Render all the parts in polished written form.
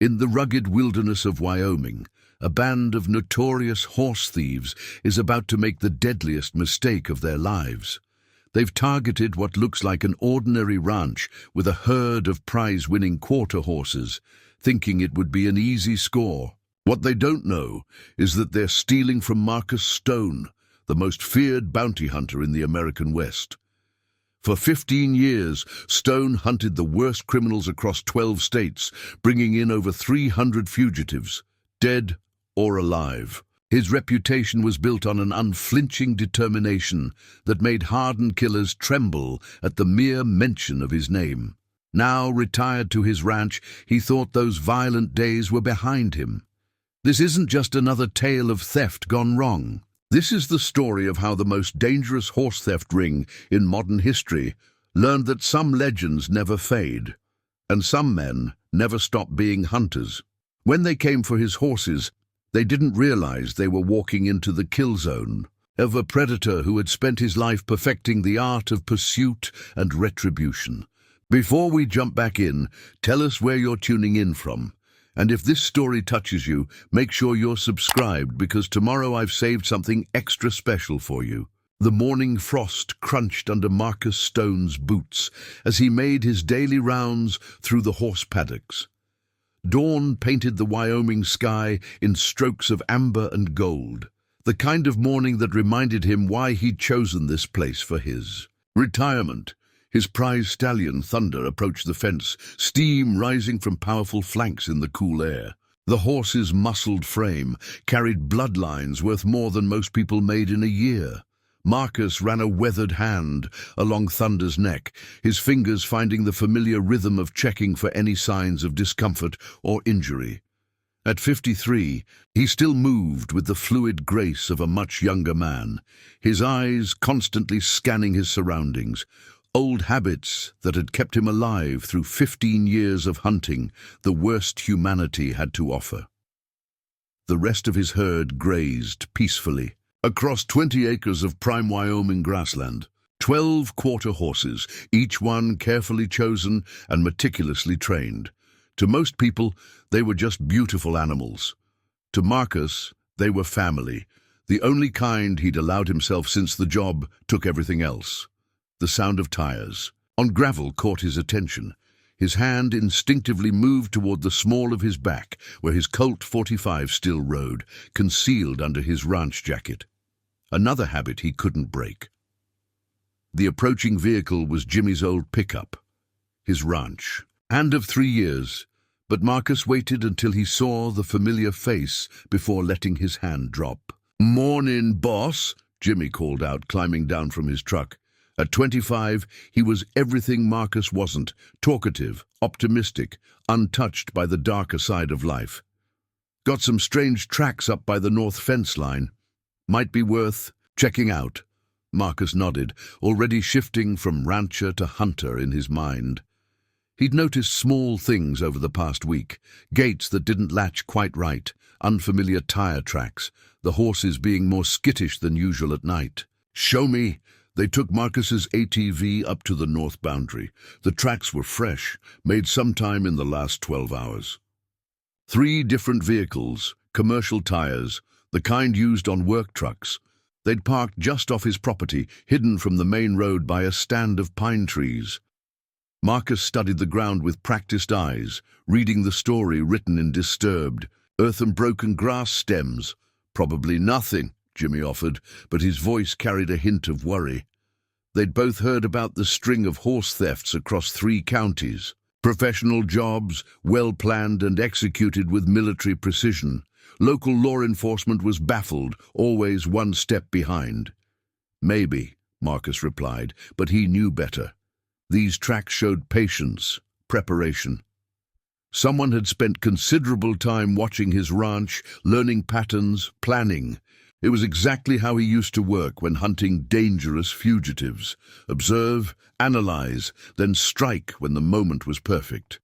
In the rugged wilderness of Wyoming, a band of notorious horse thieves is about to make the deadliest mistake of their lives. They've targeted what looks like an ordinary ranch with a herd of prize-winning quarter horses, thinking it would be an easy score. What they don't know is that they're stealing from Marcus Stone, the most feared bounty hunter in the American West. For 15 years, Stone hunted the worst criminals across 12 states, bringing in over 300 fugitives, dead or alive. His reputation was built on an unflinching determination that made hardened killers tremble at the mere mention of his name. Now retired to his ranch, he thought those violent days were behind him. This isn't just another tale of theft gone wrong. This is the story of how the most dangerous horse theft ring in modern history learned that some legends never fade, and some men never stop being hunters. When they came for his horses, they didn't realize they were walking into the kill zone of a predator who had spent his life perfecting the art of pursuit and retribution. Before we jump back in, tell us where you're tuning in from. And if this story touches you, make sure you're subscribed, because tomorrow I've saved something extra special for you. The morning frost crunched under Marcus Stone's boots as he made his daily rounds through the horse paddocks. Dawn painted the Wyoming sky in strokes of amber and gold, the kind of morning that reminded him why he'd chosen this place for his retirement. His prize stallion, Thunder, approached the fence, steam rising from powerful flanks in the cool air. The horse's muscled frame carried bloodlines worth more than most people made in a year. Marcus ran a weathered hand along Thunder's neck, his fingers finding the familiar rhythm of checking for any signs of discomfort or injury. At 53, he still moved with the fluid grace of a much younger man, his eyes constantly scanning his surroundings. Old habits that had kept him alive through 15 years of hunting, the worst humanity had to offer. The rest of his herd grazed peacefully across 20 acres of prime Wyoming grassland. 12 quarter horses, each one carefully chosen and meticulously trained. To most people, they were just beautiful animals. To Marcus, they were family, the only kind he'd allowed himself since the job took everything else. The sound of tires on gravel caught his attention. His hand instinctively moved toward the small of his back, where his Colt 45 still rode, concealed under his ranch jacket. Another habit he couldn't break. The approaching vehicle was Jimmy's old pickup, his ranch. Hand of 3 years, but Marcus waited until he saw the familiar face before letting his hand drop. "Mornin', boss," Jimmy called out, climbing down from his truck. At 25, he was everything Marcus wasn't: talkative, optimistic, untouched by the darker side of life. "Got some strange tracks up by the north fence line. Might be worth checking out." Marcus nodded, already shifting from rancher to hunter in his mind. He'd noticed small things over the past week: gates that didn't latch quite right, unfamiliar tire tracks, the horses being more skittish than usual at night. "Show me." They took Marcus's ATV up to the north boundary. The tracks were fresh, made sometime in the last 12 hours. 3 different vehicles, commercial tires, the kind used on work trucks. They'd parked just off his property, hidden from the main road by a stand of pine trees. Marcus studied the ground with practiced eyes, reading the story written in disturbed, earth and broken grass stems. "Probably nothing," Jimmy offered, but his voice carried a hint of worry. They'd both heard about the string of horse thefts across 3 counties. Professional jobs, well-planned and executed with military precision. Local law enforcement was baffled, always one step behind. "Maybe," Marcus replied, but he knew better. These tracks showed patience, preparation. Someone had spent considerable time watching his ranch, learning patterns, planning. It was exactly how he used to work when hunting dangerous fugitives. Observe, analyze, then strike when the moment was perfect.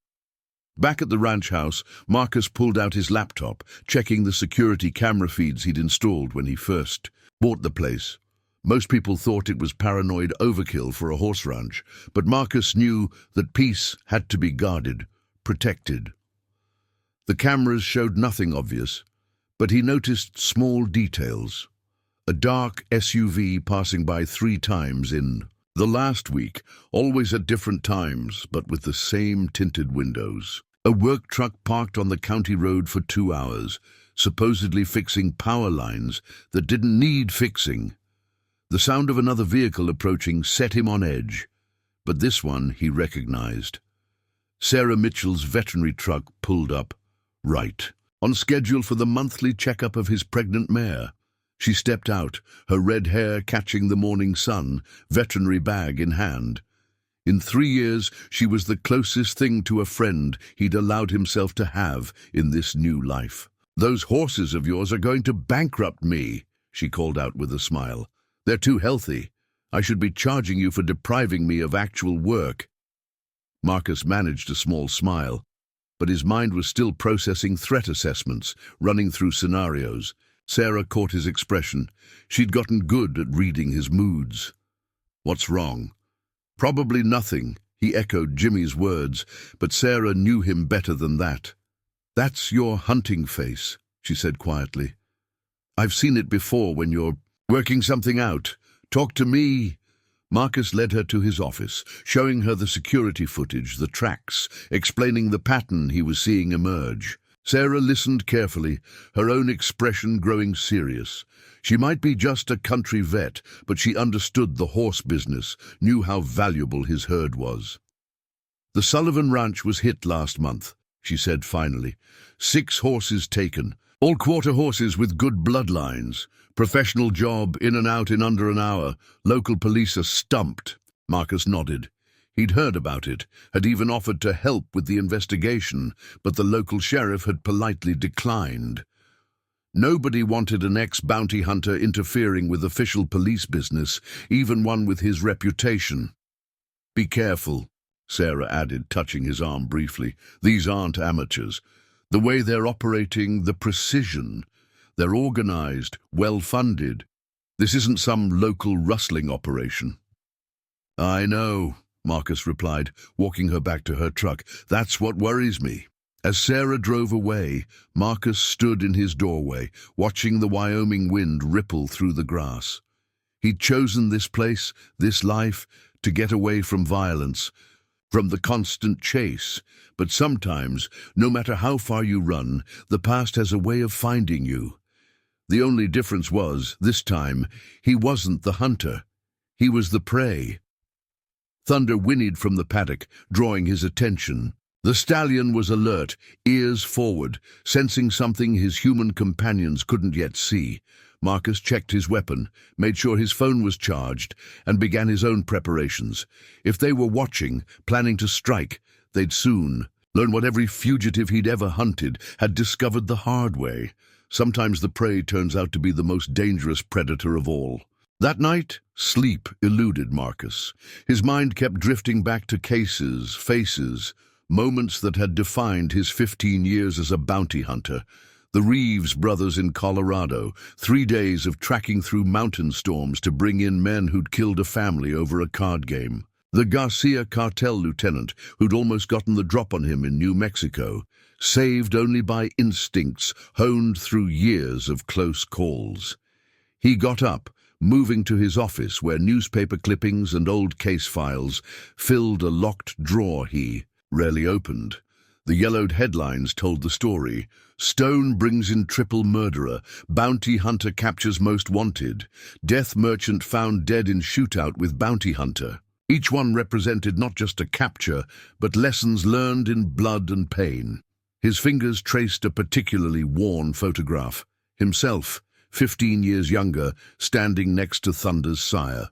Back at the ranch house, Marcus pulled out his laptop, checking the security camera feeds he'd installed when he first bought the place. Most people thought it was paranoid overkill for a horse ranch, but Marcus knew that peace had to be guarded, protected. The cameras showed nothing obvious, but he noticed small details. A dark SUV passing by 3 times in the last week, always at different times, but with the same tinted windows. A work truck parked on the county road for 2 hours, supposedly fixing power lines that didn't need fixing. The sound of another vehicle approaching set him on edge, but this one he recognized. Sarah Mitchell's veterinary truck pulled up, right, on schedule for the monthly checkup of his pregnant mare. She stepped out, her red hair catching the morning sun, veterinary bag in hand. In 3 years, she was the closest thing to a friend he'd allowed himself to have in this new life. "Those horses of yours are going to bankrupt me," she called out with a smile. "They're too healthy. I should be charging you for depriving me of actual work." Marcus managed a small smile, but his mind was still processing threat assessments, running through scenarios. Sarah caught his expression. She'd gotten good at reading his moods. "What's wrong?" "Probably nothing," he echoed Jimmy's words, but Sarah knew him better than that. "That's your hunting face," she said quietly. "I've seen it before when you're working something out. Talk to me." Marcus led her to his office, showing her the security footage, the tracks, explaining the pattern he was seeing emerge. Sarah listened carefully, her own expression growing serious. She might be just a country vet, but she understood the horse business, knew how valuable his herd was. "The Sullivan Ranch was hit last month," she said finally. 6 horses taken, all quarter horses with good bloodlines. Professional job, in and out in under an hour. Local police are stumped." Marcus nodded. He'd heard about it, had even offered to help with the investigation, but the local sheriff had politely declined. Nobody wanted an ex-bounty hunter interfering with official police business, even one with his reputation. "Be careful," Sarah added, touching his arm briefly. "These aren't amateurs. The way they're operating, the precision. They're organized, well-funded. This isn't some local rustling operation." "I know," Marcus replied, walking her back to her truck. "That's what worries me." As Sarah drove away, Marcus stood in his doorway, watching the Wyoming wind ripple through the grass. He'd chosen this place, this life, to get away from violence, from the constant chase. But sometimes, no matter how far you run, the past has a way of finding you. The only difference was, this time, he wasn't the hunter. He was the prey. Thunder whinnied from the paddock, drawing his attention. The stallion was alert, ears forward, sensing something his human companions couldn't yet see. Marcus checked his weapon, made sure his phone was charged, and began his own preparations. If they were watching, planning to strike, they'd soon learn what every fugitive he'd ever hunted had discovered the hard way. Sometimes the prey turns out to be the most dangerous predator of all. That night, sleep eluded Marcus. His mind kept drifting back to cases, faces, moments that had defined his 15 years as a bounty hunter. The Reeves brothers in Colorado, 3 days of tracking through mountain storms to bring in men who'd killed a family over a card game. The Garcia cartel lieutenant who'd almost gotten the drop on him in New Mexico, saved only by instincts honed through years of close calls. He got up, moving to his office where newspaper clippings and old case files filled a locked drawer he rarely opened. The yellowed headlines told the story. "Stone brings in triple murderer. Bounty hunter captures most wanted. Death merchant found dead in shootout with bounty hunter." Each one represented not just a capture, but lessons learned in blood and pain. His fingers traced a particularly worn photograph. Himself, 15 years younger, standing next to Thunder's sire.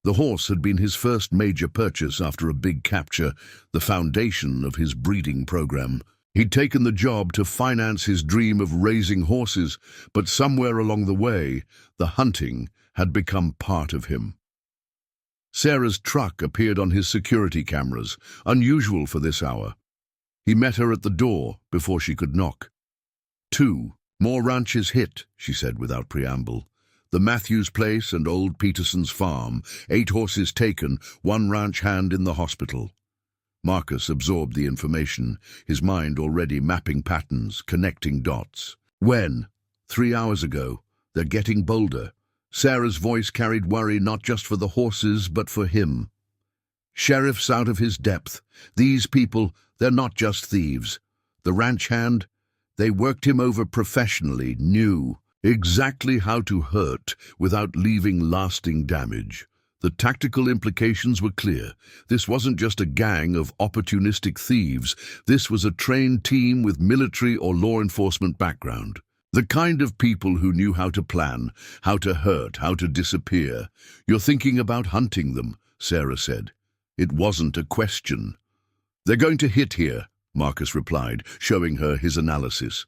The horse had been his first major purchase after a big capture, the foundation of his breeding program. He'd taken the job to finance his dream of raising horses, but somewhere along the way, the hunting had become part of him. Sarah's truck appeared on his security cameras, unusual for this hour. He met her at the door before she could knock. 2 more ranches hit, she said without preamble. The Matthews place and old Peterson's farm, 8 horses taken, 1 ranch hand in the hospital. Marcus absorbed the information, his mind already mapping patterns, connecting dots. When? 3 hours ago. They're getting bolder. Sarah's voice carried worry not just for the horses, but for him. Sheriff's out of his depth. These people, they're not just thieves. The ranch hand, they worked him over professionally, knew exactly how to hurt without leaving lasting damage. The tactical implications were clear. This wasn't just a gang of opportunistic thieves. This was a trained team with military or law enforcement background. The kind of people who knew how to plan, how to hurt, how to disappear. "You're thinking about hunting them," Sarah said. It wasn't a question. "They're going to hit here," Marcus replied, showing her his analysis.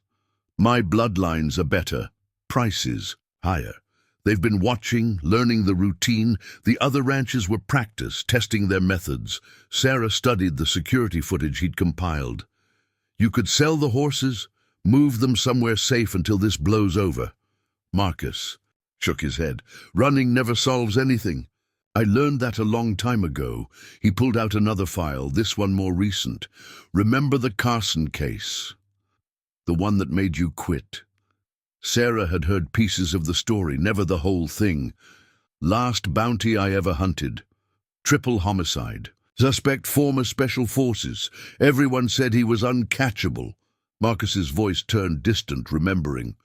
"My bloodlines are better. Prices higher. They've been watching, learning the routine. The other ranches were practice, testing their methods." Sarah studied the security footage he'd compiled. "You could sell the horses, move them somewhere safe until this blows over." Marcus shook his head. "Running never solves anything. I learned that a long time ago." He pulled out another file, this one more recent. "Remember the Carson case? The one that made you quit?" Sarah had heard pieces of the story, never the whole thing. "Last bounty I ever hunted. Triple homicide. Suspect former special forces. Everyone said he was uncatchable." Marcus's voice turned distant, remembering.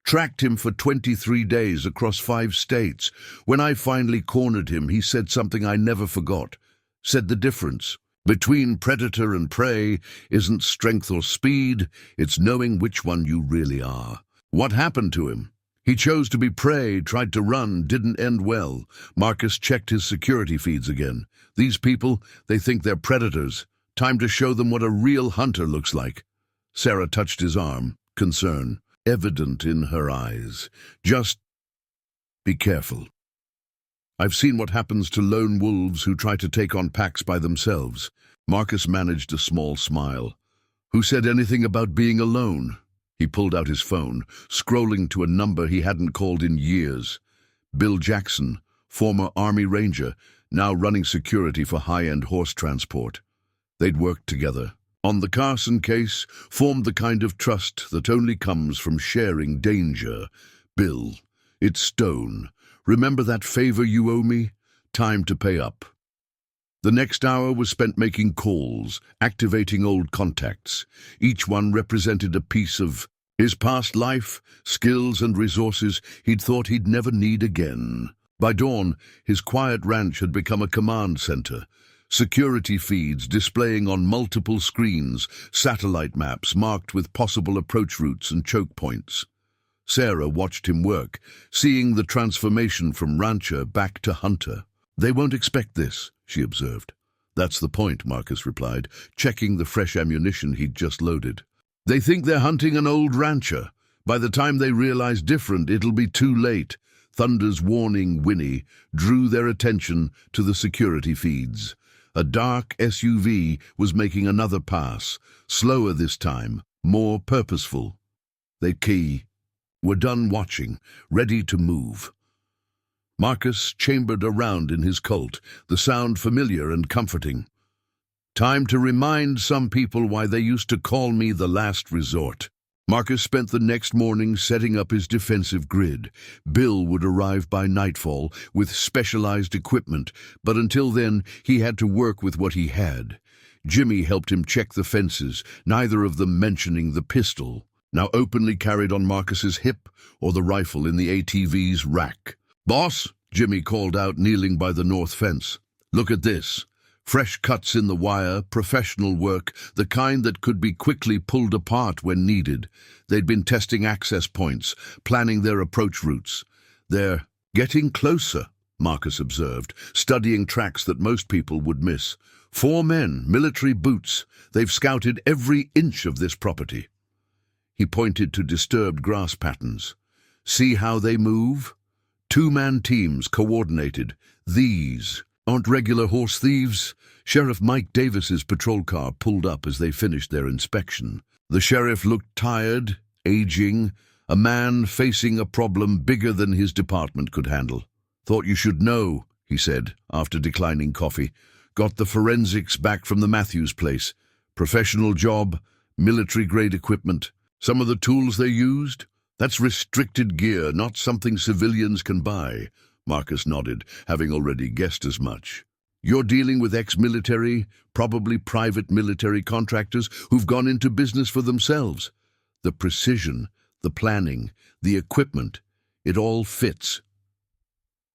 "Tracked him for 23 days across 5 states. When I finally cornered him, he said something I never forgot. Said the difference between predator and prey isn't strength or speed, it's knowing which one you really are." "What happened to him?" "He chose to be prey, tried to run, didn't end well." Marcus checked his security feeds again. "These people, they think they're predators. Time to show them what a real hunter looks like." Sarah touched his arm, concern evident in her eyes. "Just be careful. I've seen what happens to lone wolves who try to take on packs by themselves." Marcus managed a small smile. "Who said anything about being alone?" He pulled out his phone, scrolling to a number he hadn't called in years. Bill Jackson, former Army Ranger, now running security for high-end horse transport. They'd worked together. On the Carson case, formed the kind of trust that only comes from sharing danger. "Bill, it's Stone. Remember that favor you owe me? Time to pay up." The next hour was spent making calls, activating old contacts. Each one represented a piece of his past life, skills and resources he'd thought he'd never need again. By dawn, his quiet ranch had become a command center. Security feeds displaying on multiple screens, satellite maps marked with possible approach routes and choke points. Sarah watched him work, seeing the transformation from rancher back to hunter. "They won't expect this," she observed. "That's the point," Marcus replied, checking the fresh ammunition he'd just loaded. "They think they're hunting an old rancher. By the time they realize different, it'll be too late." Thunder's warning whinny drew their attention to the security feeds. A dark SUV was making another pass, slower this time, more purposeful. They were done watching, ready to move. Marcus chambered around in his Colt, the sound familiar and comforting. "Time to remind some people why they used to call me the last resort." Marcus spent the next morning setting up his defensive grid. Bill would arrive by nightfall with specialized equipment, but until then he had to work with what he had. Jimmy helped him check the fences, neither of them mentioning the pistol, now openly carried on Marcus's hip, or the rifle in the ATV's rack. "Boss," Jimmy called out, kneeling by the north fence. "Look at this. Fresh cuts in the wire, professional work, the kind that could be quickly pulled apart when needed." They'd been testing access points, planning their approach routes. "They're getting closer," Marcus observed, studying tracks that most people would miss. 4 men, military boots. They've scouted every inch of this property. He pointed to disturbed grass patterns. "See how they move? 2-man teams, coordinated. These aren't regular horse thieves." Sheriff Mike Davis's patrol car pulled up as they finished their inspection. The sheriff looked tired, aging, a man facing a problem bigger than his department could handle. "Thought you should know," he said, after declining coffee. got the forensics back from the Matthews place. Professional job, military-grade equipment. Some of the tools they used? That's restricted gear, not something civilians can buy. Marcus nodded, having already guessed as much. You're dealing with ex-military, probably private military contractors who've gone into business for themselves. The precision, the planning, the equipment, it all fits.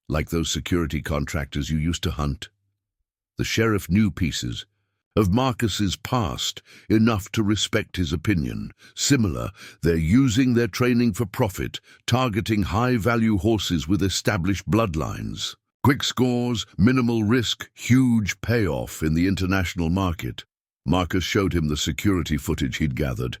Like those security contractors you used to hunt. The sheriff knew pieces of Marcus's past, enough to respect his opinion. Similar, they're using their training for profit, targeting high-value horses with established bloodlines. Quick scores, minimal risk, huge payoff in the international market. Marcus showed him the security footage he'd gathered.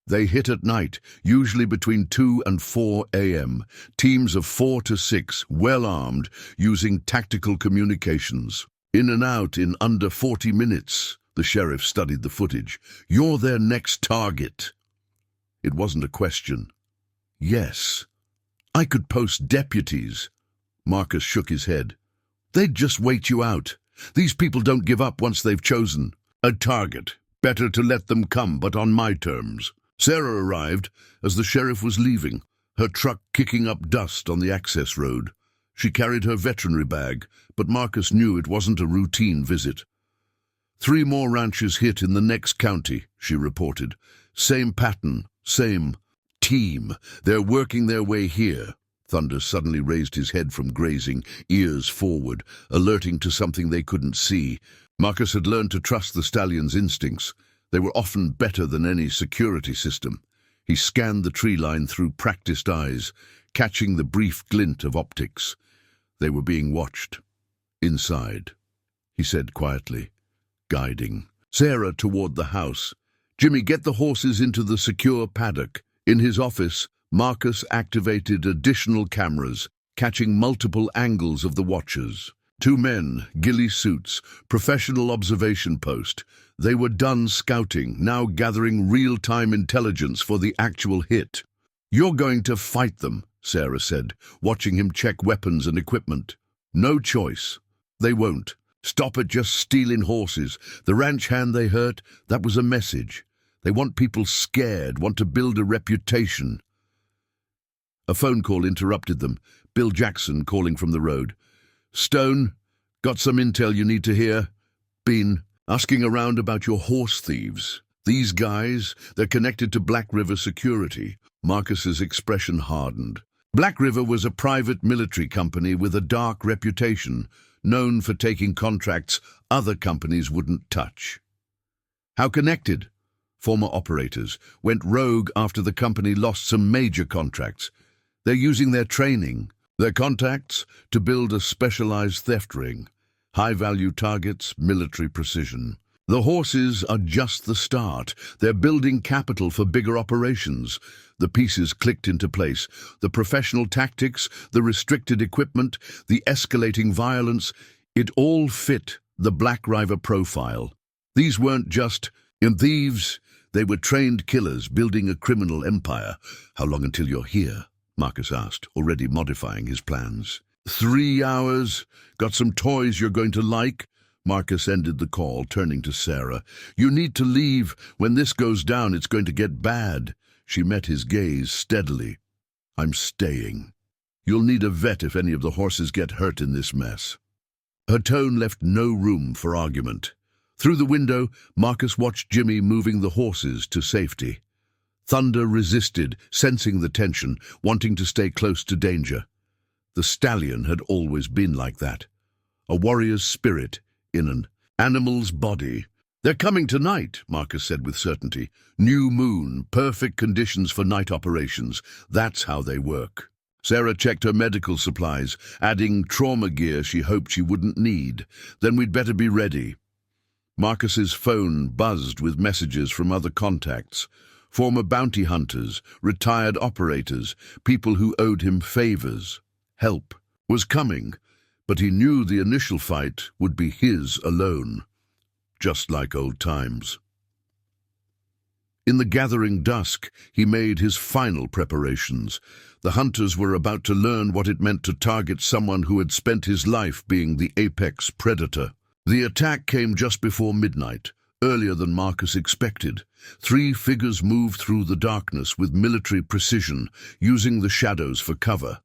They hit at night, usually between 2 and 4 a.m., teams of 4 to 6, well-armed, using tactical communications. In and out in under 40 minutes, the sheriff studied the footage. You're their next target. It wasn't a question. Yes. I could post deputies. Marcus shook his head. They'd just wait you out. These people don't give up once they've chosen a target. Better to let them come, but on my terms. Sarah arrived as the sheriff was leaving, her truck kicking up dust on the access road. She carried her veterinary bag, but Marcus knew it wasn't a routine visit. 3 more ranches hit in the next county, she reported. Same pattern, same team. They're working their way here. Thunder suddenly raised his head from grazing, ears forward, alerting to something they couldn't see. Marcus had learned to trust the stallion's instincts. They were often better than any security system. He scanned the tree line through practiced eyes, catching the brief glint of optics. They were being watched. Inside, he said quietly, guiding Sarah toward the house. Jimmy, get the horses into the secure paddock. In his office, Marcus activated additional cameras, catching multiple angles of the watchers. 2 men, ghillie suits, professional observation post. They were done scouting, now gathering real-time intelligence for the actual hit. You're going to fight them, Sarah said, watching him check weapons and equipment. No choice. They won't. Stop at just stealing horses. The ranch hand they hurt, that was a message. They want people scared, want to build a reputation. A phone call interrupted them. Bill Jackson calling from the road. Stone, got some intel you need to hear? Been asking around about your horse thieves. These guys, they're connected to Black River Security. Marcus's expression hardened. Black River was a private military company with a dark reputation, known for taking contracts other companies wouldn't touch. How connected? Former operators went rogue after the company lost some major contracts. They're using their training, their contacts, to build a specialized theft ring. High-value targets, military precision. The horses are just the start. They're building capital for bigger operations. The pieces clicked into place. The professional tactics, the restricted equipment, the escalating violence, it all fit the Black River profile. These weren't just thieves. They were trained killers building a criminal empire. How long until you're here? Marcus asked, already modifying his plans. 3 hours. Got some toys you're going to like? Marcus ended the call, turning to Sarah. You need to leave. When this goes down, it's going to get bad. She met his gaze steadily. I'm staying. You'll need a vet if any of the horses get hurt in this mess. Her tone left no room for argument. Through the window, Marcus watched Jimmy moving the horses to safety. Thunder resisted, sensing the tension, wanting to stay close to danger. The stallion had always been like that. A warrior's spirit in an animal's body. They're coming tonight, Marcus said with certainty. New moon, perfect conditions for night operations. That's how they work. Sarah checked her medical supplies, adding trauma gear she hoped she wouldn't need. Then we'd better be ready. Marcus's phone buzzed with messages from other contacts. Former bounty hunters, retired operators, people who owed him favors. Help was coming, but he knew the initial fight would be his alone, just like old times. In the gathering dusk, he made his final preparations. The hunters were about to learn what it meant to target someone who had spent his life being the apex predator. The attack came just before midnight, earlier than Marcus expected. 3 figures moved through the darkness with military precision, using the shadows for cover.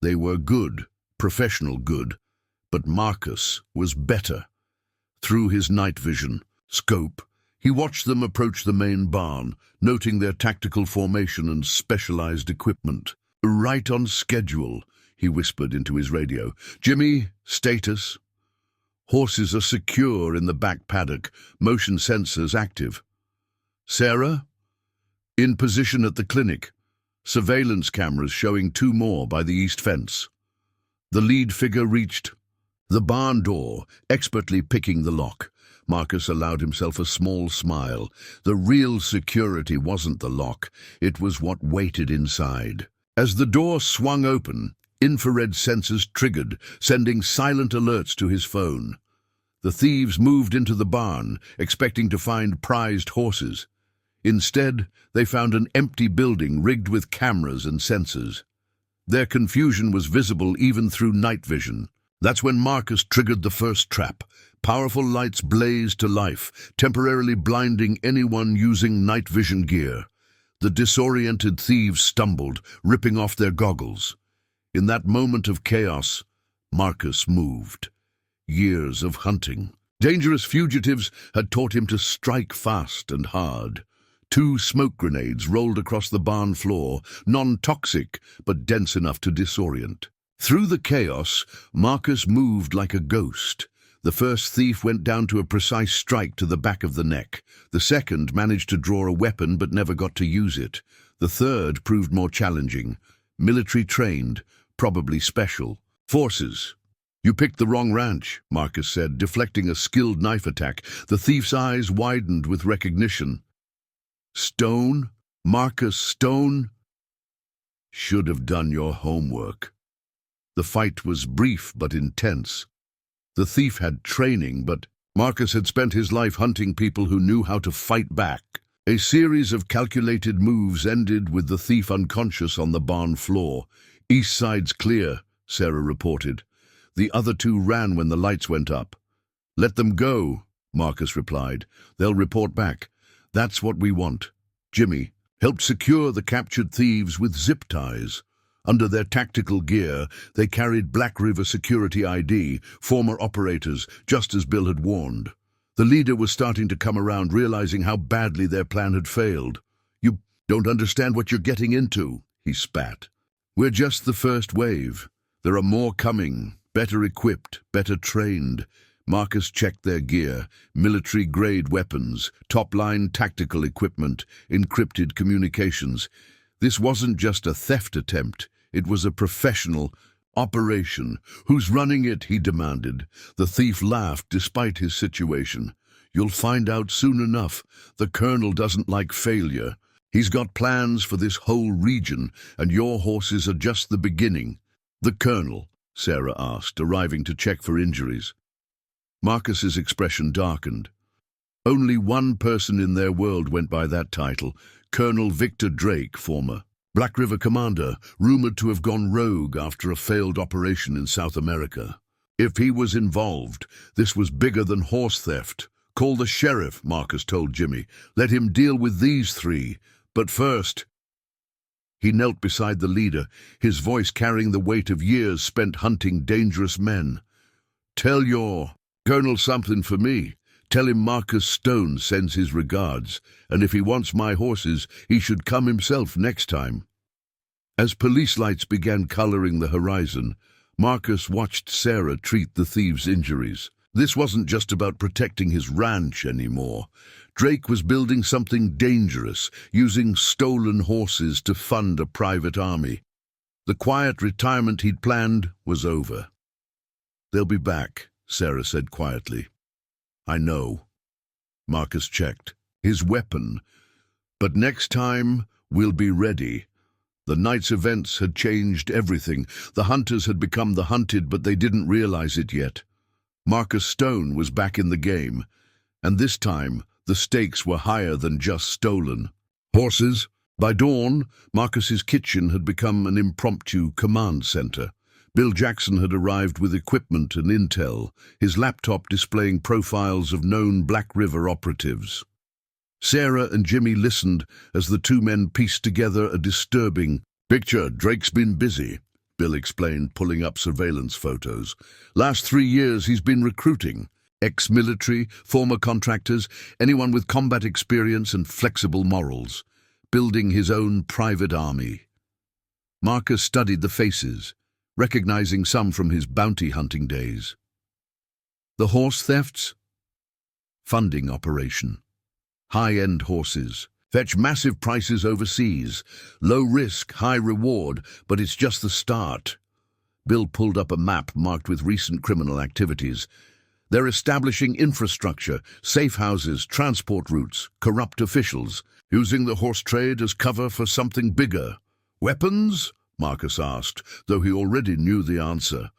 They were good, professional good, but Marcus was better. Through his night vision scope, he watched them approach the main barn, noting their tactical formation and specialized equipment. "Right on schedule," he whispered into his radio. "Jimmy, status?" "Horses are secure in the back paddock, motion sensors active." "Sarah?" "In position at the clinic. Surveillance cameras showing 2 more by the east fence." The lead figure reached the barn door, expertly picking the lock. Marcus allowed himself a small smile. The real security wasn't the lock, it was what waited inside. As the door swung open, infrared sensors triggered, sending silent alerts to his phone. The thieves moved into the barn, expecting to find prized horses. Instead, they found an empty building rigged with cameras and sensors. Their confusion was visible even through night vision. That's when Marcus triggered the first trap. Powerful lights blazed to life, temporarily blinding anyone using night vision gear. The disoriented thieves stumbled, ripping off their goggles. In that moment of chaos, Marcus moved. Years of hunting. Dangerous fugitives had taught him to strike fast and hard. 2 smoke grenades rolled across the barn floor, non-toxic but dense enough to disorient. Through the chaos, Marcus moved like a ghost. The first thief went down to a precise strike to the back of the neck. The second managed to draw a weapon but never got to use it. The third proved more challenging. Military trained, probably special. "Forces." "You picked the wrong ranch," Marcus said, deflecting a skilled knife attack. The thief's eyes widened with recognition. "Stone? Marcus Stone? Should have done your homework." The fight was brief but intense. The thief had training, but Marcus had spent his life hunting people who knew how to fight back. A series of calculated moves ended with the thief unconscious on the barn floor. "East side's clear," Sarah reported. The other 2 ran when the lights went up. "Let them go," Marcus replied. "They'll report back. That's what we want." Jimmy helped secure the captured thieves with zip ties. Under their tactical gear, they carried Black River Security ID, former operators, just as Bill had warned. The leader was starting to come around, realizing how badly their plan had failed. "You don't understand what you're getting into," he spat. "We're just the first wave. There are more coming, better equipped, better trained." Marcus checked their gear, military-grade weapons, top-line tactical equipment, encrypted communications. This wasn't just a theft attempt. It was a professional operation. "Who's running it?" he demanded. The thief laughed despite his situation. "You'll find out soon enough. The colonel doesn't like failure. He's got plans for this whole region, and your horses are just the beginning." "The colonel?" Sarah asked, arriving to check for injuries. Marcus's expression darkened. Only one person in their world went by that title, Colonel Victor Drake, former Black River commander, rumored to have gone rogue after a failed operation in South America. If he was involved, this was bigger than horse theft. "Call the sheriff," Marcus told Jimmy. "Let him deal with these 3. But first..." He knelt beside the leader, his voice carrying the weight of years spent hunting dangerous men. "Tell your colonel something for me. Tell him Marcus Stone sends his regards, and if he wants my horses, he should come himself next time." As police lights began coloring the horizon, Marcus watched Sarah treat the thieves' injuries. This wasn't just about protecting his ranch anymore. Drake was building something dangerous, using stolen horses to fund a private army. The quiet retirement he'd planned was over. "They'll be back," Sarah said quietly. "I know." Marcus checked. His weapon. "But next time, we'll be ready." The night's events had changed everything. The hunters had become the hunted, but they didn't realize it yet. Marcus Stone was back in the game, and this time, the stakes were higher than just stolen. Horses? By dawn, Marcus's kitchen had become an impromptu command center. Bill Jackson had arrived with equipment and intel, his laptop displaying profiles of known Black River operatives. Sarah and Jimmy listened as the two men pieced together a disturbing picture. "Drake's been busy," Bill explained, pulling up surveillance photos. "Last 3 years he's been recruiting. Ex-military, former contractors, anyone with combat experience and flexible morals. Building his own private army." Marcus studied the faces, recognizing some from his bounty hunting days. The horse thefts? Funding operation. High-end horses. Fetch massive prices overseas. Low risk, high reward, but it's just the start. Bill pulled up a map marked with recent criminal activities. They're establishing infrastructure, safe houses, transport routes, corrupt officials, using the horse trade as cover for something bigger. "Weapons?" Marcus asked, though he already knew the answer.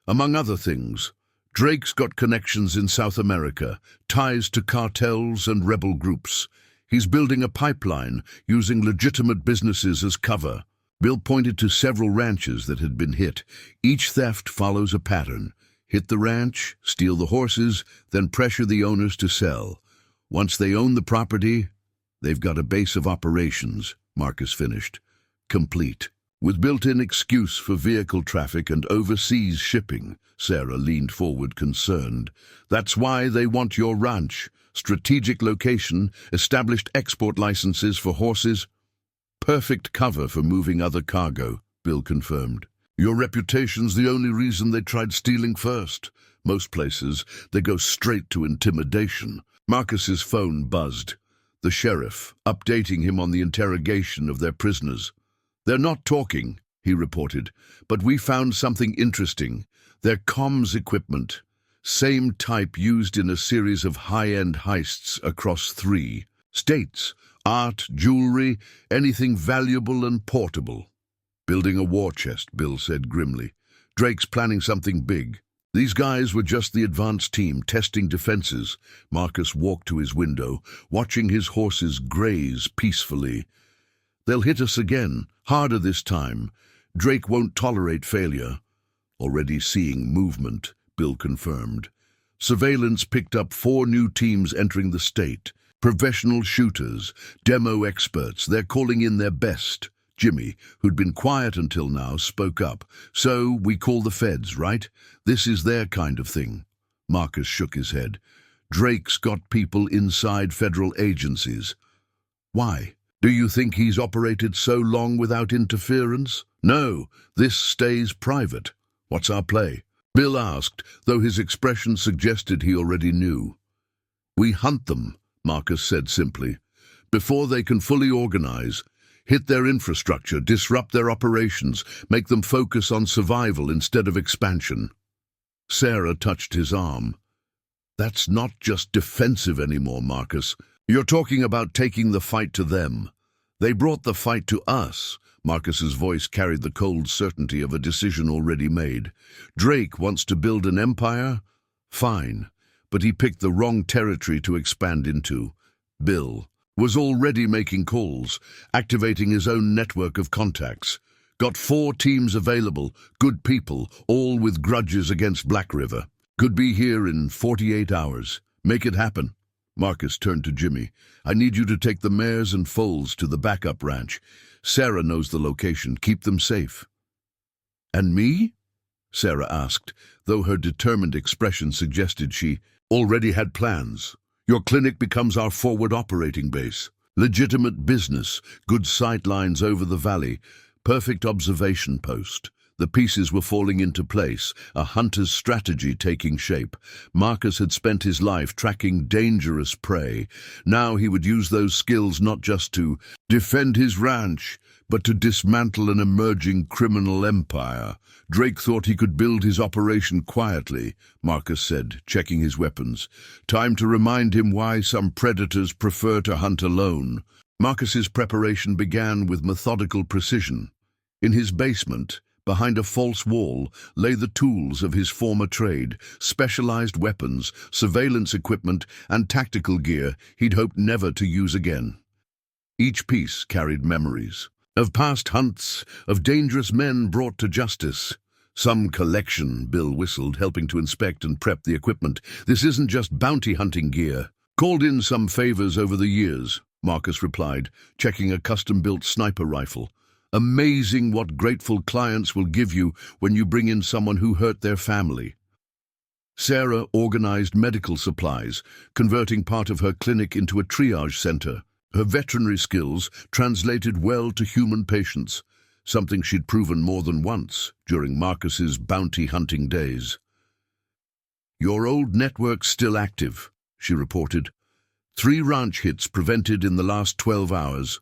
"Among other things, Drake's got connections in South America, ties to cartels and rebel groups. He's building a pipeline, using legitimate businesses as cover." Bill pointed to several ranches that had been hit. Each theft follows a pattern. Hit the ranch, steal the horses, then pressure the owners to sell. Once they own the property, they've got a base of operations, Marcus finished. Complete. With built-in excuse for vehicle traffic and overseas shipping, Sarah leaned forward concerned. "That's why they want your ranch. Strategic location, established export licenses for horses. Perfect cover for moving other cargo," Bill confirmed. "Your reputation's the only reason they tried stealing first. Most places, they go straight to intimidation." Marcus's phone buzzed. The sheriff, updating him on the interrogation of their prisoners. "They're not talking," he reported, "but we found something interesting. Their comms equipment. Same type used in a series of high-end heists across 3 states. Art, jewelry, anything valuable and portable." "Building a war chest," Bill said grimly. "Drake's planning something big." These guys were just the advanced team testing defenses. Marcus walked to his window, watching his horses graze peacefully. "They'll hit us again, harder this time. Drake won't tolerate failure." "Already seeing movement," Bill confirmed. Surveillance picked up 4 new teams entering the state. Professional shooters, demo experts, they're calling in their best. Jimmy, who'd been quiet until now, spoke up. "So, we call the feds, right? This is their kind of thing." Marcus shook his head. "Drake's got people inside federal agencies." "Why? Do you think he's operated so long without interference?" "No, this stays private." "What's our play?" Bill asked, though his expression suggested he already knew. "We hunt them," Marcus said simply. "Before they can fully organize, hit their infrastructure, disrupt their operations, make them focus on survival instead of expansion." Sarah touched his arm. "That's not just defensive anymore, Marcus. You're talking about taking the fight to them. They brought the fight to us." Marcus's voice carried the cold certainty of a decision already made. "Drake wants to build an empire? Fine, but he picked the wrong territory to expand into." Bill was already making calls, activating his own network of contacts. "Got 4 teams available, good people, all with grudges against Black River. Could be here in 48 hours. Make it happen." Marcus turned to Jimmy. "I need you to take the mares and foals to the backup ranch. Sarah knows the location. Keep them safe." "And me?" Sarah asked, though her determined expression suggested she already had plans. "Your clinic becomes our forward operating base. Legitimate business, good sight lines over the valley, perfect observation post." The pieces were falling into place, a hunter's strategy taking shape. Marcus had spent his life tracking dangerous prey. Now he would use those skills not just to defend his ranch, but to dismantle an emerging criminal empire. Drake thought he could build his operation quietly, Marcus said, checking his weapons. Time to remind him why some predators prefer to hunt alone. Marcus's preparation began with methodical precision. In his basement, behind a false wall, lay the tools of his former trade, specialized weapons, surveillance equipment, and tactical gear he'd hoped never to use again. Each piece carried memories of past hunts, of dangerous men brought to justice. Some collection, Bill whistled, helping to inspect and prep the equipment. This isn't just bounty hunting gear. Called in some favors over the years, Marcus replied, checking a custom-built sniper rifle. Amazing what grateful clients will give you when you bring in someone who hurt their family. Sarah organized medical supplies, converting part of her clinic into a triage center. Her veterinary skills translated well to human patients, something she'd proven more than once during Marcus's bounty hunting days. "Your old network's still active," she reported. 3 ranch hits prevented in the last 12 hours.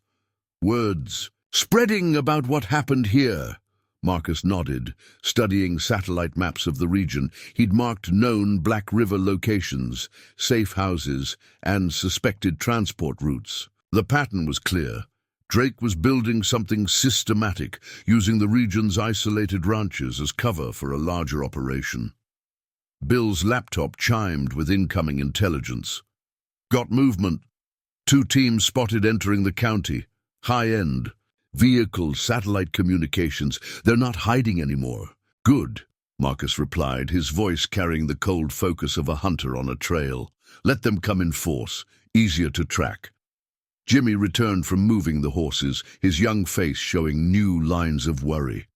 Words spreading about what happened here. Marcus nodded, studying satellite maps of the region. He'd marked known Black River locations, safe houses, and suspected transport routes. The pattern was clear. Drake was building something systematic, using the region's isolated ranches as cover for a larger operation. Bill's laptop chimed with incoming intelligence. "Got movement. 2 teams spotted entering the county. High-end. Vehicle, satellite communications. They're not hiding anymore." "Good," Marcus replied, his voice carrying the cold focus of a hunter on a trail. "Let them come in force. Easier to track." Jimmy returned from moving the horses, his young face showing new lines of worry.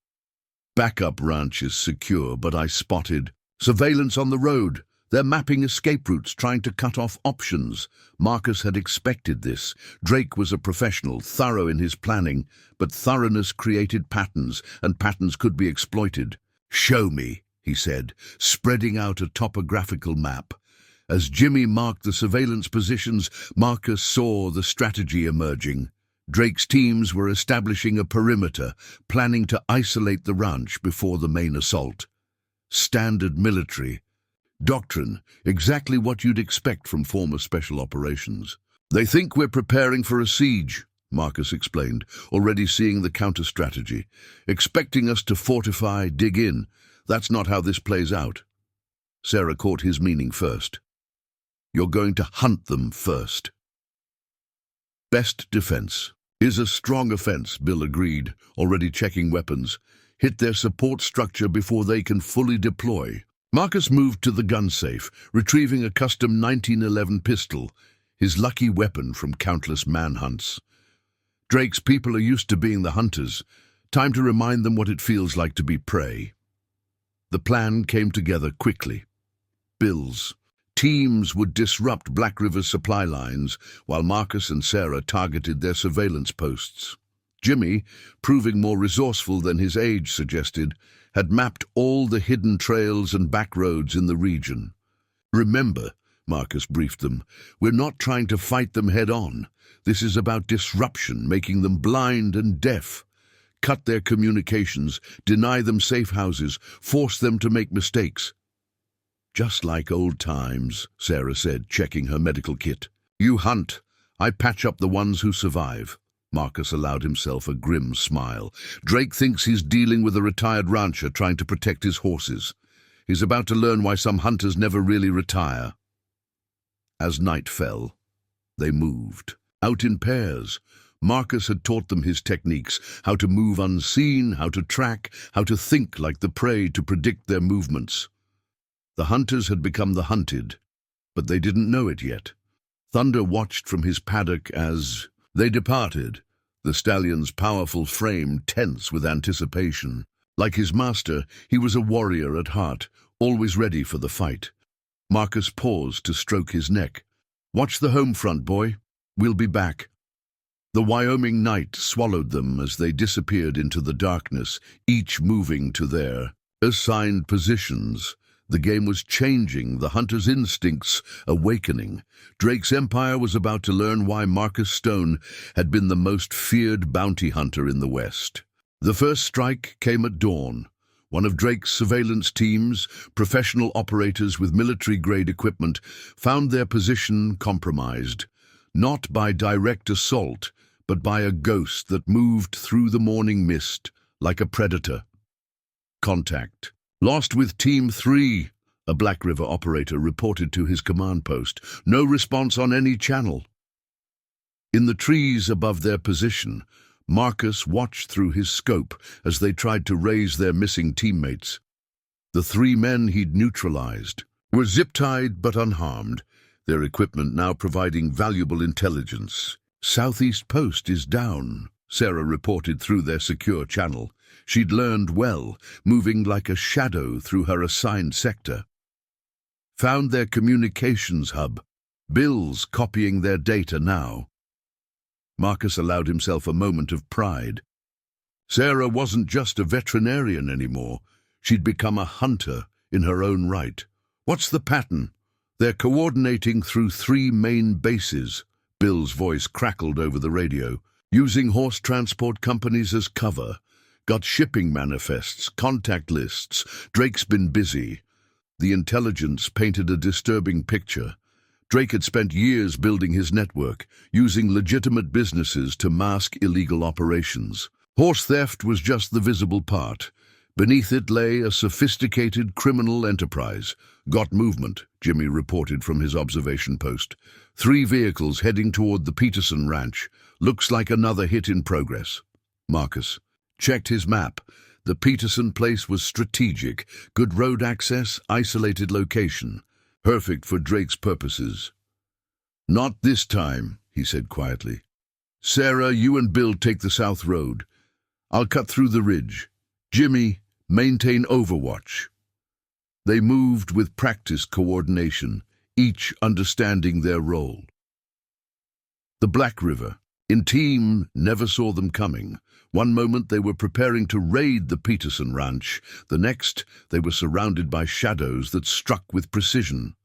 "Backup ranch is secure, but I spotted surveillance on the road. They're mapping escape routes, trying to cut off options." Marcus had expected this. Drake was a professional, thorough in his planning, but thoroughness created patterns, and patterns could be exploited. "Show me," he said, spreading out a topographical map. As Jimmy marked the surveillance positions, Marcus saw the strategy emerging. Drake's teams were establishing a perimeter, planning to isolate the ranch before the main assault. Standard military doctrine, exactly what you'd expect from former special operations. "They think we're preparing for a siege," Marcus explained, already seeing the counter-strategy. "Expecting us to fortify, dig in. That's not how this plays out." Sarah caught his meaning first. "You're going to hunt them first." "Best defense is a strong offense," Bill agreed, already checking weapons. "Hit their support structure before they can fully deploy." Marcus moved to the gun safe, retrieving a custom 1911 pistol, his lucky weapon from countless manhunts. Drake's people are used to being the hunters. Time to remind them what it feels like to be prey. The plan came together quickly. Bill's teams would disrupt Black River's supply lines, while Marcus and Sarah targeted their surveillance posts. Jimmy, proving more resourceful than his age suggested, had mapped all the hidden trails and back roads in the region. "Remember," Marcus briefed them, "we're not trying to fight them head-on. This is about disruption, making them blind and deaf. Cut their communications, deny them safe houses, force them to make mistakes." "Just like old times," Sarah said, checking her medical kit. "You hunt. I patch up the ones who survive." Marcus allowed himself a grim smile. Drake thinks he's dealing with a retired rancher trying to protect his horses. He's about to learn why some hunters never really retire. As night fell, they moved. Out in pairs. Marcus had taught them his techniques, how to move unseen, how to track, how to think like the prey to predict their movements. The hunters had become the hunted, but they didn't know it yet. Thunder watched from his paddock as they departed, the stallion's powerful frame tense with anticipation. Like his master, he was a warrior at heart, always ready for the fight. Marcus paused to stroke his neck. "Watch the home front, boy. We'll be back." The Wyoming night swallowed them as they disappeared into the darkness, each moving to their assigned positions. The game was changing, the hunter's instincts awakening. Drake's empire was about to learn why Marcus Stone had been the most feared bounty hunter in the West. The first strike came at dawn. One of Drake's surveillance teams, professional operators with military-grade equipment, found their position compromised, not by direct assault, but by a ghost that moved through the morning mist like a predator. Contact. "Lost with Team 3, a Black River operator reported to his command post. "No response on any channel." In the trees above their position, Marcus watched through his scope as they tried to raise their missing teammates. The 3 men he'd neutralized were zip-tied but unharmed, their equipment now providing valuable intelligence. "Southeast Post is down," Sarah reported through their secure channel. She'd learned well, moving like a shadow through her assigned sector. "Found their communications hub. Bill's copying their data now." Marcus allowed himself a moment of pride. Sarah wasn't just a veterinarian anymore. She'd become a hunter in her own right. "What's the pattern?" "They're coordinating through 3 main bases," Bill's voice crackled over the radio. "Using horse transport companies as cover. Got shipping manifests, contact lists. Drake's been busy." The intelligence painted a disturbing picture. Drake had spent years building his network, using legitimate businesses to mask illegal operations. Horse theft was just the visible part. Beneath it lay a sophisticated criminal enterprise. "Got movement," Jimmy reported from his observation post. 3 vehicles heading toward the Peterson ranch. "Looks like another hit in progress." Marcus checked his map. The Peterson place was strategic. Good road access, isolated location. Perfect for Drake's purposes. "Not this time," he said quietly. "Sarah, you and Bill take the south road. I'll cut through the ridge. Jimmy, maintain overwatch." They moved with practiced coordination, each understanding their role. The Black River. In team never saw them coming. One moment they were preparing to raid the Peterson ranch. The next, they were surrounded by shadows that struck with precision.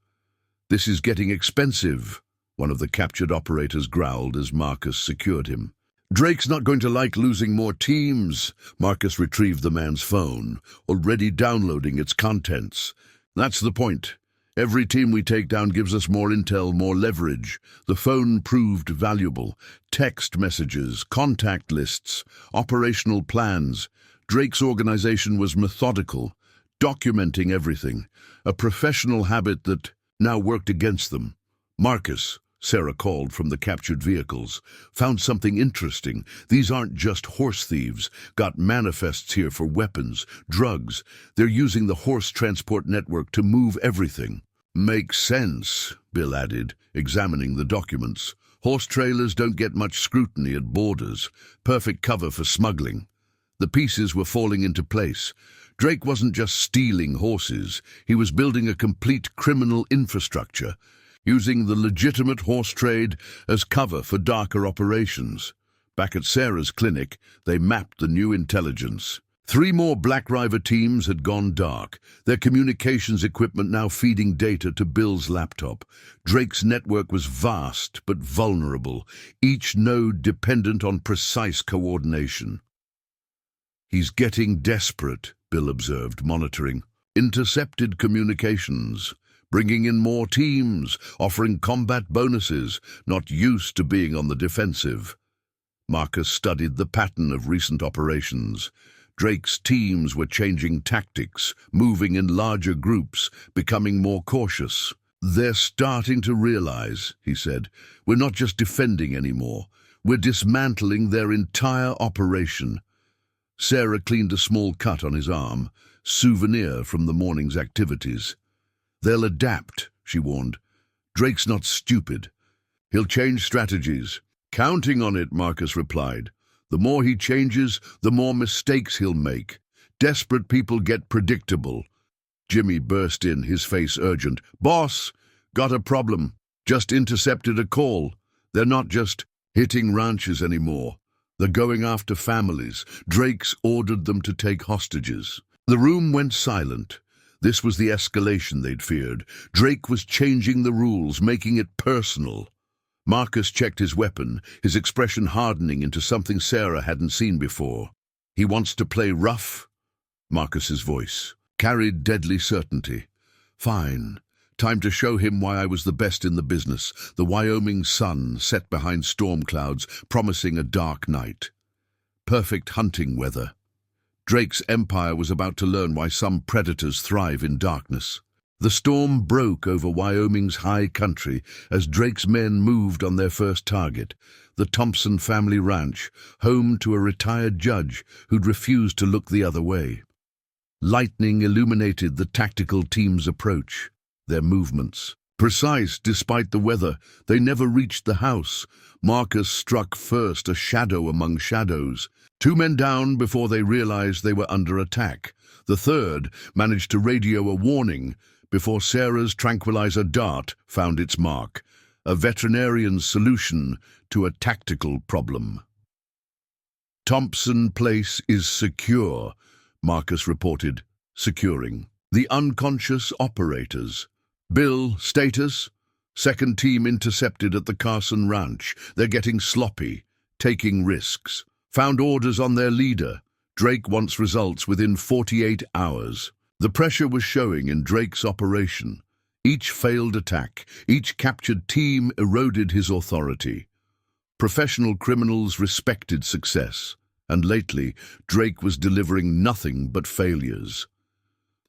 "This is getting expensive," one of the captured operators growled as Marcus secured him. "Drake's not going to like losing more teams." Marcus retrieved the man's phone, already downloading its contents. "That's the point. Every team we take down gives us more intel, more leverage." The phone proved valuable. Text messages, contact lists, operational plans. Drake's organization was methodical, documenting everything, a professional habit that now worked against them. "Marcus," Sarah called from the captured vehicles, "found something interesting. These aren't just horse thieves. Got manifests here for weapons, drugs. They're using the horse transport network to move everything." "Makes sense," Bill added, examining the documents. "Horse trailers don't get much scrutiny at borders. Perfect cover for smuggling." The pieces were falling into place. Drake wasn't just stealing horses. He was building a complete criminal infrastructure, using the legitimate horse trade as cover for darker operations. Back at Sarah's clinic, they mapped the new intelligence. 3 more Black River teams had gone dark, their communications equipment now feeding data to Bill's laptop. Drake's network was vast but vulnerable, each node dependent on precise coordination. "He's getting desperate," Bill observed, monitoring. "Intercepted communications. Bringing in more teams, offering combat bonuses, not used to being on the defensive." Marcus studied the pattern of recent operations. Drake's teams were changing tactics, moving in larger groups, becoming more cautious. "They're starting to realize," he said, "we're not just defending anymore. We're dismantling their entire operation." Sarah cleaned a small cut on his arm, souvenir from the morning's activities. "They'll adapt," she warned. "Drake's not stupid. He'll change strategies." "Counting on it," Marcus replied. "The more he changes, the more mistakes he'll make. Desperate people get predictable." Jimmy burst in, his face urgent. "Boss, got a problem. Just intercepted a call. They're not just hitting ranches anymore. They're going after families. Drake's ordered them to take hostages." The room went silent. This was the escalation they'd feared. Drake was changing the rules, making it personal. Marcus checked his weapon, his expression hardening into something Sarah hadn't seen before. "He wants to play rough?" Marcus's voice carried deadly certainty. "Fine. Time to show him why I was the best in the business." The Wyoming sun set behind storm clouds, promising a dark night. Perfect hunting weather. Drake's empire was about to learn why some predators thrive in darkness. The storm broke over Wyoming's high country as Drake's men moved on their first target, the Thompson family ranch, home to a retired judge who'd refused to look the other way. Lightning illuminated the tactical team's approach, their movements. Precise despite the weather, they never reached the house. Marcus struck first, a shadow among shadows. 2 men down before they realized they were under attack. The third managed to radio a warning before Sarah's tranquilizer dart found its mark, a veterinarian's solution to a tactical problem. Thompson Place is secure, Marcus reported, securing. The unconscious operators. Bill, status? Second team intercepted at the Carson Ranch. They're getting sloppy, taking risks. Found orders on their leader. Drake wants results within 48 hours. The pressure was showing in Drake's operation. Each failed attack, each captured team eroded his authority. Professional criminals respected success, and lately Drake was delivering nothing but failures.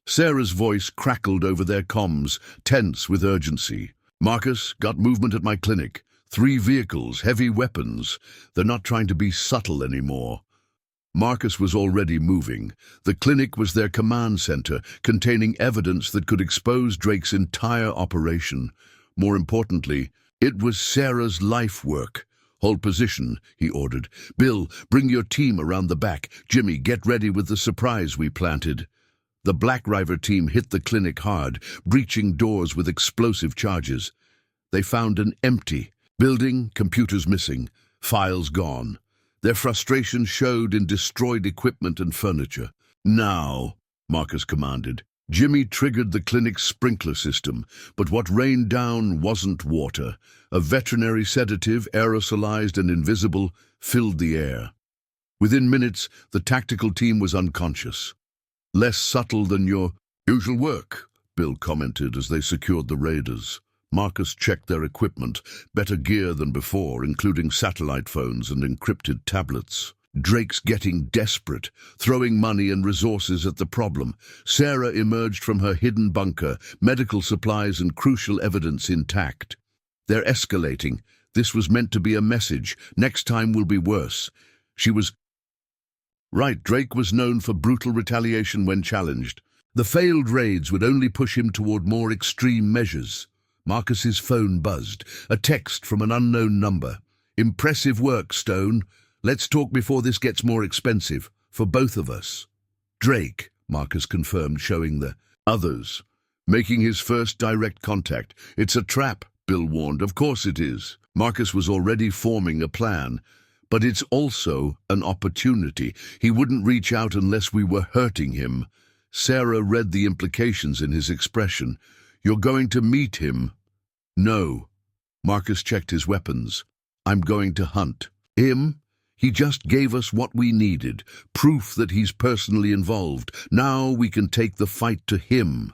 Sarah's voice crackled over their comms, tense with urgency. Marcus, got movement at my clinic. 3 vehicles, heavy weapons. They're not trying to be subtle anymore. Marcus was already moving. The clinic was their command center, containing evidence that could expose Drake's entire operation. More importantly, it was Sarah's life work. Hold position, he ordered. Bill, bring your team around the back. Jimmy, get ready with the surprise we planted. The Black River team hit the clinic hard, breaching doors with explosive charges. They found an empty building, computers missing, files gone. Their frustration showed in destroyed equipment and furniture. Now, Marcus commanded. Jimmy triggered the clinic's sprinkler system, but what rained down wasn't water. A veterinary sedative, aerosolized and invisible, filled the air. Within minutes, the tactical team was unconscious. Less subtle than your usual work, Bill commented as they secured the raiders. Marcus checked their equipment, better gear than before, including satellite phones and encrypted tablets. Drake's getting desperate, throwing money and resources at the problem. Sarah emerged from her hidden bunker, medical supplies and crucial evidence intact. They're escalating. This was meant to be a message. Next time will be worse. She was right. Drake was known for brutal retaliation when challenged. The failed raids would only push him toward more extreme measures. Marcus's phone buzzed, a text from an unknown number. Impressive work, Stone. Let's talk before this gets more expensive, for both of us. Drake, Marcus confirmed, showing the others. Making his first direct contact. It's a trap, Bill warned. Of course it is. Marcus was already forming a plan. But it's also an opportunity. He wouldn't reach out unless we were hurting him. Sarah read the implications in his expression. You're going to meet him? No. Marcus checked his weapons. I'm going to hunt. Him? He just gave us what we needed, proof that he's personally involved. Now we can take the fight to him.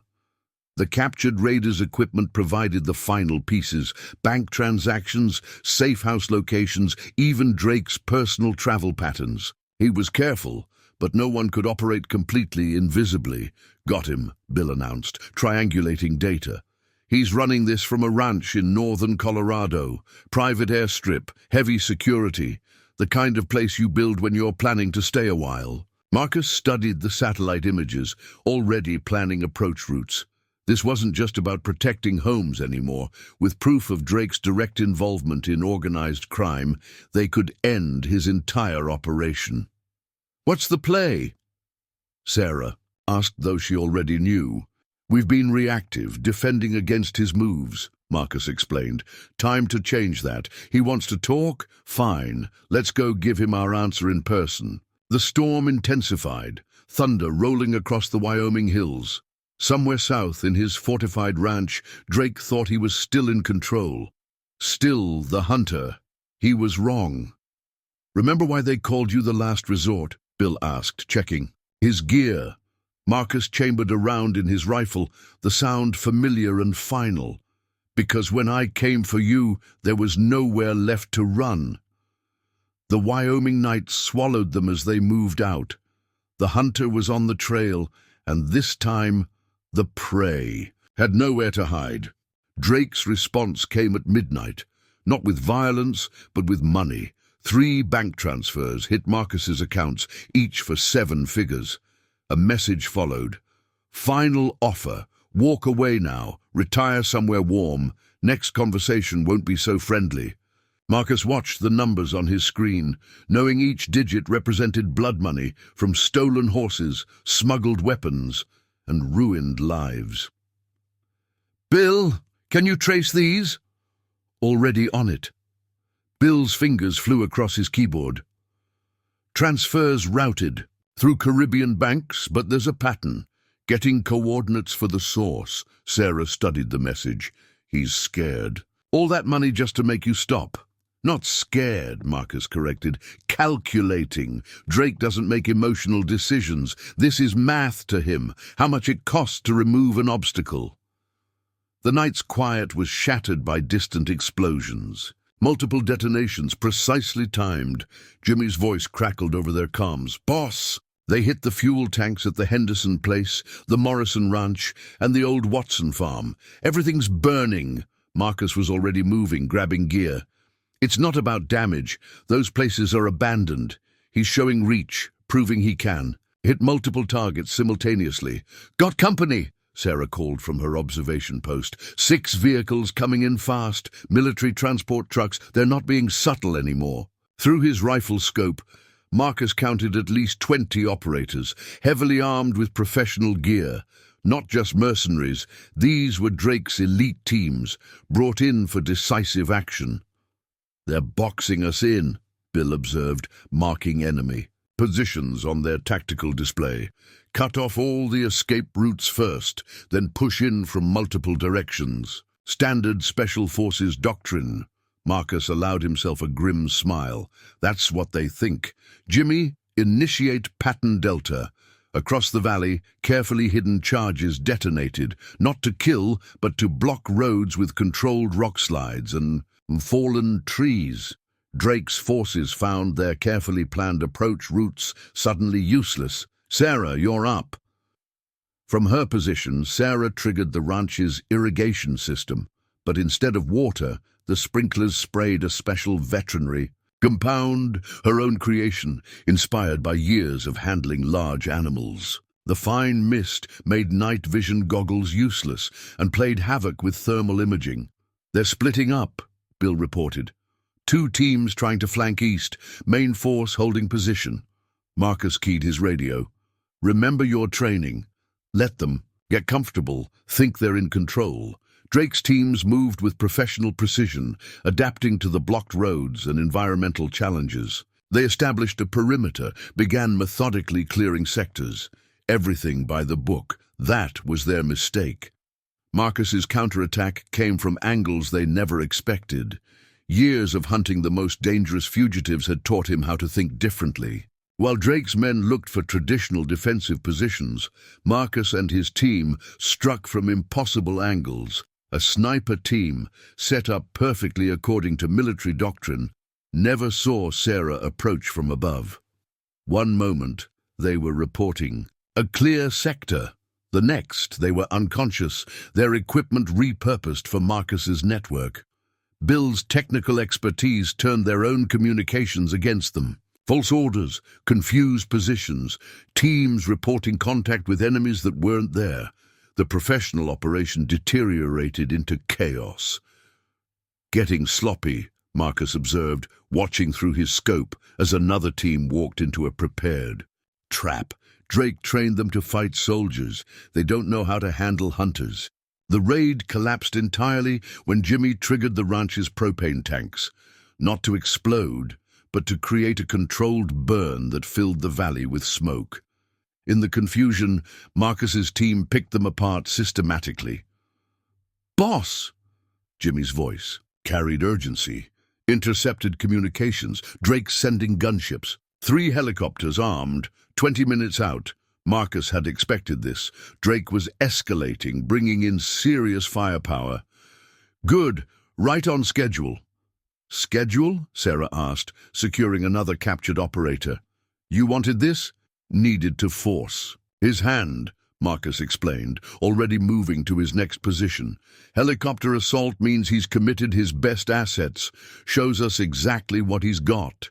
The captured raiders' equipment provided the final pieces, bank transactions, safe house locations, even Drake's personal travel patterns. He was careful, but no one could operate completely invisibly. Got him, Bill announced, triangulating data. He's running this from a ranch in northern Colorado. Private airstrip, heavy security, the kind of place you build when you're planning to stay a while. Marcus studied the satellite images, already planning approach routes. This wasn't just about protecting homes anymore. With proof of Drake's direct involvement in organized crime, they could end his entire operation. What's the play? Sarah asked, though she already knew. We've been reactive, defending against his moves, Marcus explained. Time to change that. He wants to talk? Fine. Let's go give him our answer in person. The storm intensified, thunder rolling across the Wyoming hills. Somewhere south in his fortified ranch, Drake thought he was still in control. Still the hunter. He was wrong. Remember why they called you the last resort? Bill asked, checking. His gear. Marcus chambered a round in his rifle, the sound familiar and final. Because when I came for you, there was nowhere left to run. The Wyoming night swallowed them as they moved out. The hunter was on the trail, and this time, the prey had nowhere to hide. Drake's response came at midnight, not with violence, but with money. 3 bank transfers hit Marcus's accounts, each for 7 figures. A message followed. Final offer. Walk away now. Retire somewhere warm. Next conversation won't be so friendly. Marcus watched the numbers on his screen, knowing each digit represented blood money from stolen horses, smuggled weapons, and ruined lives. "Bill, can you trace these?" Already on it. Bill's fingers flew across his keyboard. Transfers routed through Caribbean banks, but there's a pattern. Getting coordinates for the source. Sarah studied the message. He's scared. All that money just to make you stop. Not scared, Marcus corrected. Calculating. Drake doesn't make emotional decisions. This is math to him. How much it costs to remove an obstacle. The night's quiet was shattered by distant explosions. Multiple detonations, precisely timed. Jimmy's voice crackled over their comms. "Boss!" They hit the fuel tanks at the Henderson place, the Morrison Ranch, and the old Watson farm. Everything's burning. Marcus was already moving, grabbing gear. It's not about damage. Those places are abandoned. He's showing reach, proving he can. Hit multiple targets simultaneously. "Got company!" Sarah called from her observation post. 6 vehicles coming in fast, military transport trucks. They're not being subtle anymore. Through his rifle scope, Marcus counted at least 20 operators, heavily armed with professional gear. Not just mercenaries, these were Drake's elite teams, brought in for decisive action. "They're boxing us in," Bill observed, marking enemy positions on their tactical display. "Cut off all the escape routes first, then push in from multiple directions. Standard Special Forces doctrine." Marcus allowed himself a grim smile. "That's what they think. Jimmy, initiate pattern Delta." Across the valley, carefully hidden charges detonated, not to kill, but to block roads with controlled rock slides and fallen trees. Drake's forces found their carefully planned approach routes suddenly useless. "Sarah, you're up." From her position, Sarah triggered the ranch's irrigation system, but instead of water, the sprinklers sprayed a special veterinary compound, her own creation, inspired by years of handling large animals. The fine mist made night vision goggles useless and played havoc with thermal imaging. "They're splitting up," Bill reported. 2 teams trying to flank east, main force holding position. Marcus keyed his radio. "Remember your training. Let them. Get comfortable. Think they're in control." Drake's teams moved with professional precision, adapting to the blocked roads and environmental challenges. They established a perimeter, began methodically clearing sectors. Everything by the book. That was their mistake. Marcus's counterattack came from angles they never expected. Years of hunting the most dangerous fugitives had taught him how to think differently. While Drake's men looked for traditional defensive positions, Marcus and his team struck from impossible angles. A sniper team, set up perfectly according to military doctrine, never saw Sarah approach from above. One moment, they were reporting a clear sector. The next, they were unconscious, their equipment repurposed for Marcus's network. Bill's technical expertise turned their own communications against them. False orders, confused positions, teams reporting contact with enemies that weren't there. The professional operation deteriorated into chaos. "Getting sloppy," Marcus observed, watching through his scope as another team walked into a prepared trap. Drake trained them to fight soldiers. They don't know how to handle hunters. The raid collapsed entirely when Jimmy triggered the ranch's propane tanks, not to explode, but to create a controlled burn that filled the valley with smoke. In the confusion, Marcus's team picked them apart systematically. "Boss!" Jimmy's voice carried urgency. Intercepted communications, Drake sending gunships. 3 helicopters armed, 20 minutes out. Marcus had expected this. Drake was escalating, bringing in serious firepower. "Good, right on schedule." "Schedule?" Sarah asked, securing another captured operator. "You wanted this?" "Needed to force." "His hand," Marcus explained, already moving to his next position. "Helicopter assault means he's committed his best assets, shows us exactly what he's got."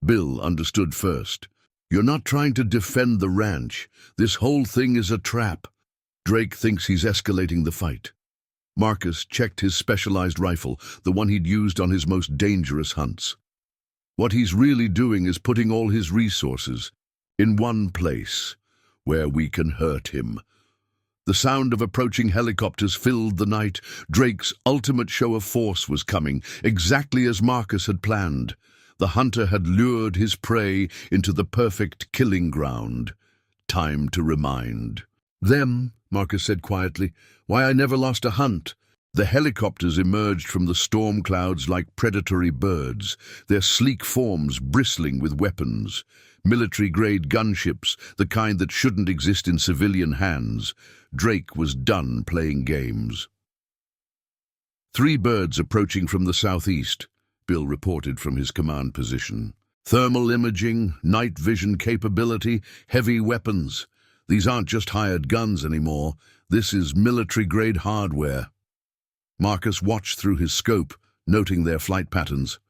Bill understood first. You're not trying to defend the ranch. This whole thing is a trap. Drake thinks he's escalating the fight. Marcus checked his specialized rifle, the one he'd used on his most dangerous hunts. What he's really doing is putting all his resources in one place, where we can hurt him. The sound of approaching helicopters filled the night. Drake's ultimate show of force was coming, exactly as Marcus had planned. The hunter had lured his prey into the perfect killing ground. Time to remind them, Marcus said quietly, why I never lost a hunt. The helicopters emerged from the storm clouds like predatory birds, their sleek forms bristling with weapons. Military-grade gunships, the kind that shouldn't exist in civilian hands. Drake was done playing games. 3 birds approaching from the southeast, Bill reported from his command position. Thermal imaging, night vision capability, heavy weapons. These aren't just hired guns anymore. This is military-grade hardware. Marcus watched through his scope, noting their flight patterns.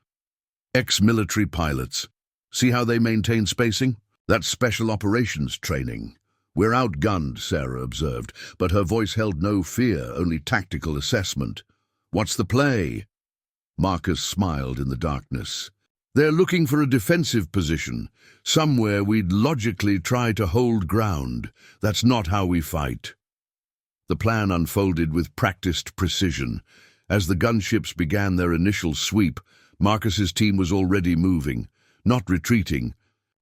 Ex-military pilots. See how they maintain spacing? That's special operations training. We're outgunned, Sarah observed, but her voice held no fear, only tactical assessment. What's the play? Marcus smiled in the darkness. They're looking for a defensive position, somewhere we'd logically try to hold ground. That's not how we fight. The plan unfolded with practiced precision. As the gunships began their initial sweep, Marcus's team was already moving, not retreating,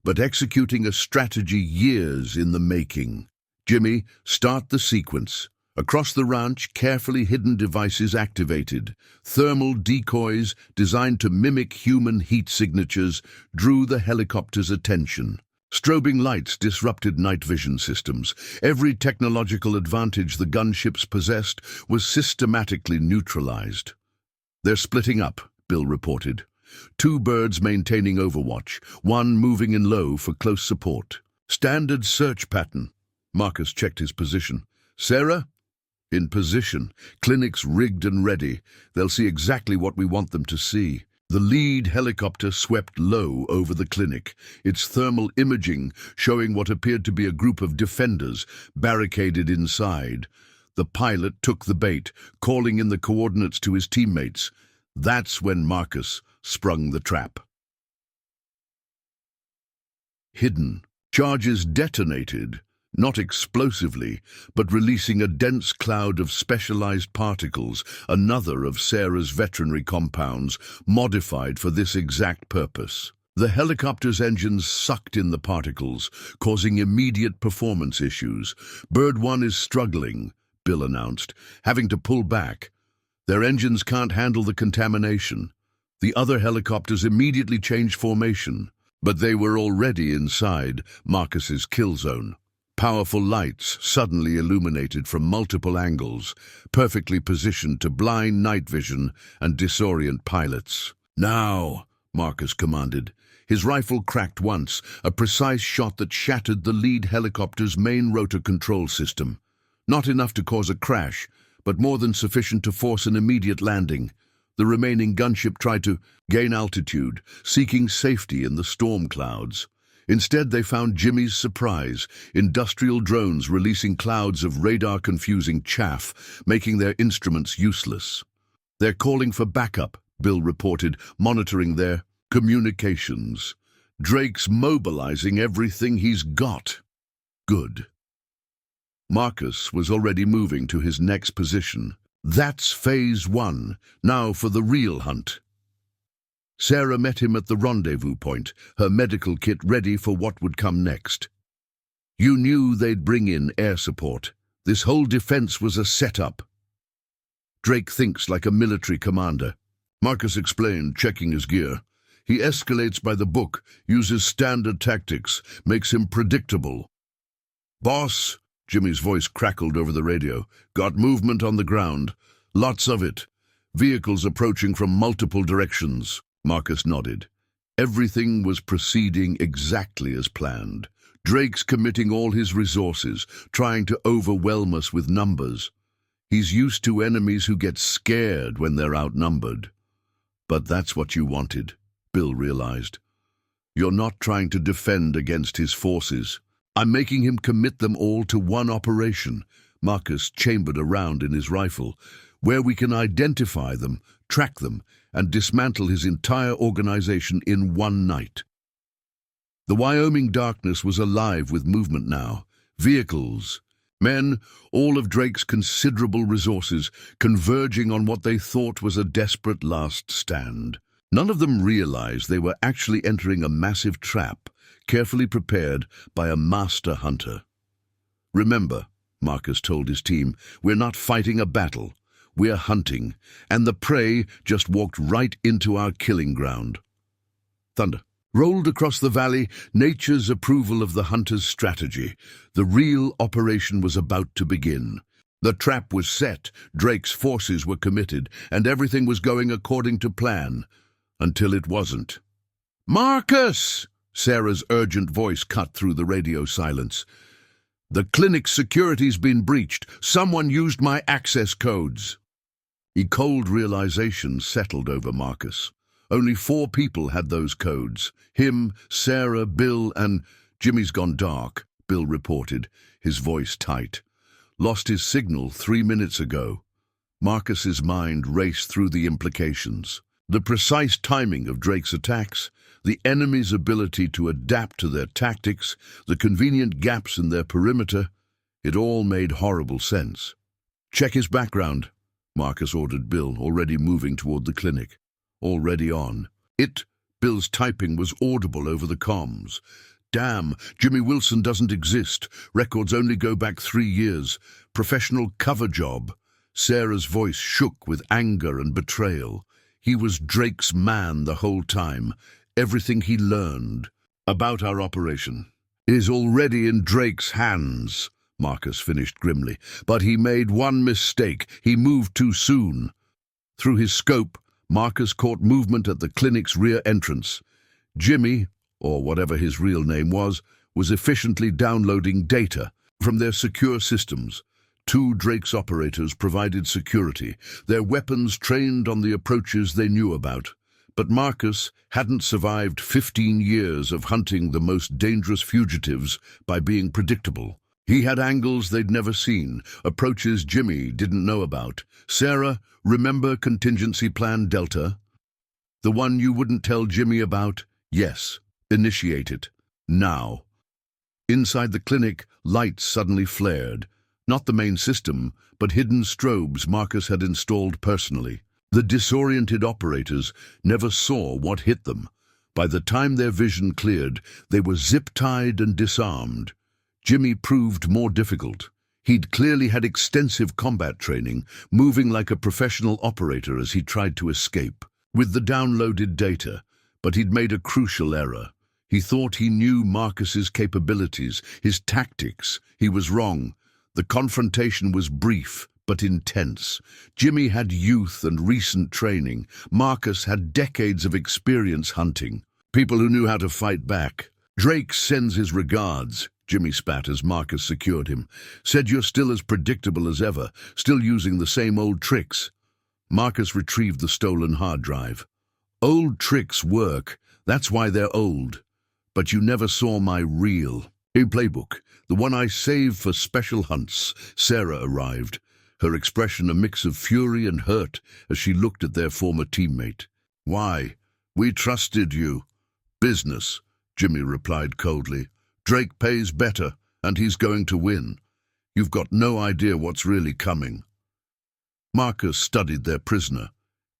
but executing a strategy years in the making. Jimmy, start the sequence. Across the ranch, carefully hidden devices activated. Thermal decoys, designed to mimic human heat signatures, drew the helicopter's attention. Strobing lights disrupted night vision systems. Every technological advantage the gunships possessed was systematically neutralized. They're splitting up, Bill reported. 2 birds maintaining overwatch, 1 moving in low for close support. Standard search pattern. Marcus checked his position. Sarah? In position. Clinics rigged and ready. They'll see exactly what we want them to see. The lead helicopter swept low over the clinic, its thermal imaging showing what appeared to be a group of defenders barricaded inside. The pilot took the bait, calling in the coordinates to his teammates. That's when Marcus sprung the trap. Hidden. Charges detonated, not explosively, but releasing a dense cloud of specialized particles, another of Sarah's veterinary compounds, modified for this exact purpose. The helicopter's engines sucked in the particles, causing immediate performance issues. Bird 1 is struggling, Bill announced, having to pull back. Their engines can't handle the contamination. The other helicopters immediately changed formation, but they were already inside Marcus's kill zone. Powerful lights suddenly illuminated from multiple angles, perfectly positioned to blind night vision and disorient pilots. Now, Marcus commanded. His rifle cracked once, a precise shot that shattered the lead helicopter's main rotor control system. Not enough to cause a crash, but more than sufficient to force an immediate landing. The remaining gunship tried to gain altitude, seeking safety in the storm clouds. Instead, they found Jimmy's surprise, industrial drones releasing clouds of radar-confusing chaff, making their instruments useless. They're calling for backup, Bill reported, monitoring their communications. Drake's mobilizing everything he's got. Good. Marcus was already moving to his next position. That's phase 1, now for the real hunt. Sarah met him at the rendezvous point, her medical kit ready for what would come next. You knew they'd bring in air support. This whole defense was a setup. Drake thinks like a military commander. Marcus explained, checking his gear. He escalates by the book, uses standard tactics, makes him predictable. Boss, Jimmy's voice crackled over the radio. Got movement on the ground. Lots of it. Vehicles approaching from multiple directions. Marcus nodded. Everything was proceeding exactly as planned. Drake's committing all his resources, trying to overwhelm us with numbers. He's used to enemies who get scared when they're outnumbered. But that's what you wanted, Bill realized. You're not trying to defend against his forces. I'm making him commit them all to one operation. Marcus chambered around in his rifle, where we can identify them, track them, and dismantle his entire organization in one night. The Wyoming darkness was alive with movement now. Vehicles, men, all of Drake's considerable resources, converging on what they thought was a desperate last stand. None of them realized they were actually entering a massive trap, carefully prepared by a master hunter. Remember, Marcus told his team, we're not fighting a battle. We're hunting, and the prey just walked right into our killing ground. Thunder rolled across the valley, nature's approval of the hunter's strategy. The real operation was about to begin. The trap was set, Drake's forces were committed, and everything was going according to plan. Until it wasn't. "Marcus!" Sarah's urgent voice cut through the radio silence. "The clinic's security's been breached. Someone used my access codes." A cold realization settled over Marcus. Only 4 people had those codes. Him, Sarah, Bill, and Jimmy's gone dark, Bill reported, his voice tight. Lost his signal 3 minutes ago. Marcus's mind raced through the implications. The precise timing of Drake's attacks, the enemy's ability to adapt to their tactics, the convenient gaps in their perimeter, it all made horrible sense. "Check his background," Marcus ordered Bill, already moving toward the clinic. Already on. Bill's typing was audible over the comms. "Damn, Jimmy Wilson doesn't exist. Records only go back 3 years. Professional cover job." Sarah's voice shook with anger and betrayal. He was Drake's man the whole time. Everything he learned about our operation is already in Drake's hands, Marcus finished grimly. But he made one mistake. He moved too soon. Through his scope, Marcus caught movement at the clinic's rear entrance. Jimmy, or whatever his real name was efficiently downloading data from their secure systems. 2 Drake's operators provided security, their weapons trained on the approaches they knew about. But Marcus hadn't survived 15 years of hunting the most dangerous fugitives by being predictable. He had angles they'd never seen, approaches Jimmy didn't know about. "Sarah, remember contingency plan Delta? The one you wouldn't tell Jimmy about? Yes. Initiate it. Now." Inside the clinic, lights suddenly flared. Not the main system, but hidden strobes Marcus had installed personally. The disoriented operators never saw what hit them. By the time their vision cleared, they were zip-tied and disarmed. Jimmy proved more difficult. He'd clearly had extensive combat training, moving like a professional operator as he tried to escape with the downloaded data, but he'd made a crucial error. He thought he knew Marcus's capabilities, his tactics. He was wrong. The confrontation was brief, but intense. Jimmy had youth and recent training. Marcus had decades of experience hunting. People who knew how to fight back. "Drake sends his regards," Jimmy spat as Marcus secured him. "Said you're still as predictable as ever, still using the same old tricks." Marcus retrieved the stolen hard drive. "Old tricks work. That's why they're old. But you never saw my real playbook, the one I saved for special hunts." Sarah arrived, her expression a mix of fury and hurt as she looked at their former teammate. "Why? We trusted you." "Business," Jimmy replied coldly. "Drake pays better, and he's going to win. You've got no idea what's really coming." Marcus studied their prisoner.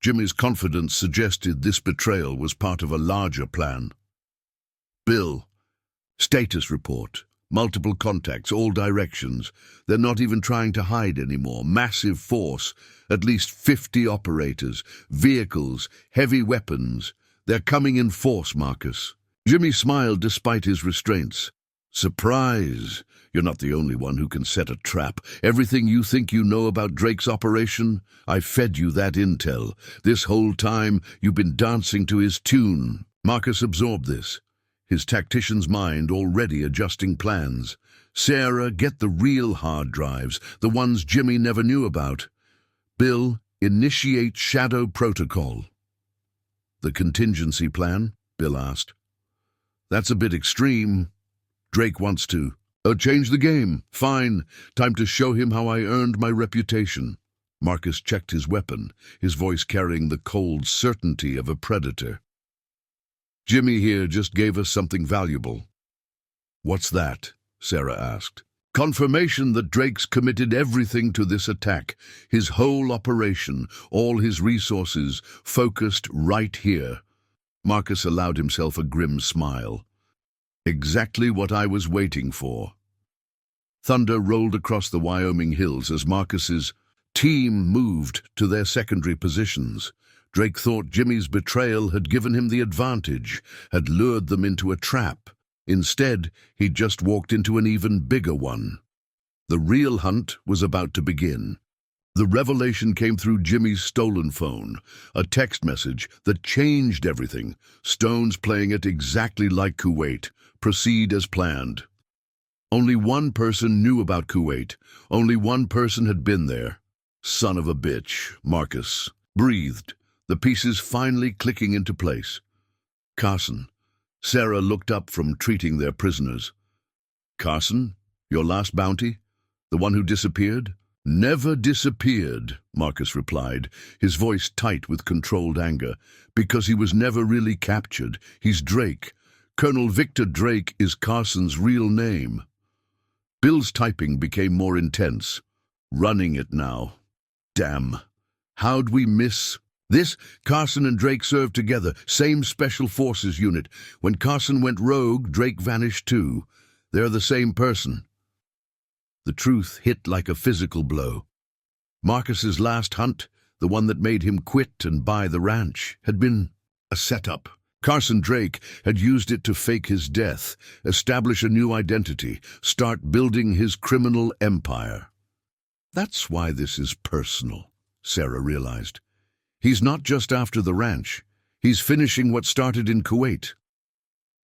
Jimmy's confidence suggested this betrayal was part of a larger plan. "Bill, status report. Multiple contacts, all directions. They're not even trying to hide anymore. Massive force, at least 50 operators, vehicles, heavy weapons. They're coming in force, Marcus." Jimmy smiled despite his restraints. "Surprise! You're not the only one who can set a trap. Everything you think you know about Drake's operation, I fed you that intel. This whole time, you've been dancing to his tune." Marcus absorbed this, his tactician's mind already adjusting plans. "Sarah, get the real hard drives, the ones Jimmy never knew about. Bill, initiate shadow protocol." "The contingency plan?" Bill asked. That's a bit extreme. Drake wants to. Change the game. Fine. Time to show him how I earned my reputation. Marcus checked his weapon, his voice carrying the cold certainty of a predator. Jimmy here just gave us something valuable. What's that? Sarah asked. Confirmation that Drake's committed everything to this attack, his whole operation, all his resources, focused right here. Marcus allowed himself a grim smile. Exactly what I was waiting for. Thunder rolled across the Wyoming hills as Marcus's team moved to their secondary positions. Drake thought Jimmy's betrayal had given him the advantage, had lured them into a trap. Instead, he'd just walked into an even bigger one. The real hunt was about to begin. The revelation came through Jimmy's stolen phone, a text message that changed everything. Stones playing it exactly like Kuwait. Proceed as planned. Only one person knew about Kuwait. Only one person had been there. Son of a bitch, Marcus breathed, the pieces finally clicking into place. Carson. Sarah looked up from treating their prisoners. Carson, your last bounty? The one who disappeared? Never disappeared, Marcus replied, his voice tight with controlled anger. Because he was never really captured. He's Drake. Colonel Victor Drake is Carson's real name. Bill's typing became more intense. Running it now. Damn. How'd we miss? This, Carson and Drake served together, same special forces unit. When Carson went rogue, Drake vanished too. They're the same person. The truth hit like a physical blow. Marcus's last hunt, the one that made him quit and buy the ranch, had been a setup. Carson Drake had used it to fake his death, establish a new identity, start building his criminal empire. That's why this is personal, Sarah realized. He's not just after the ranch. He's finishing what started in Kuwait.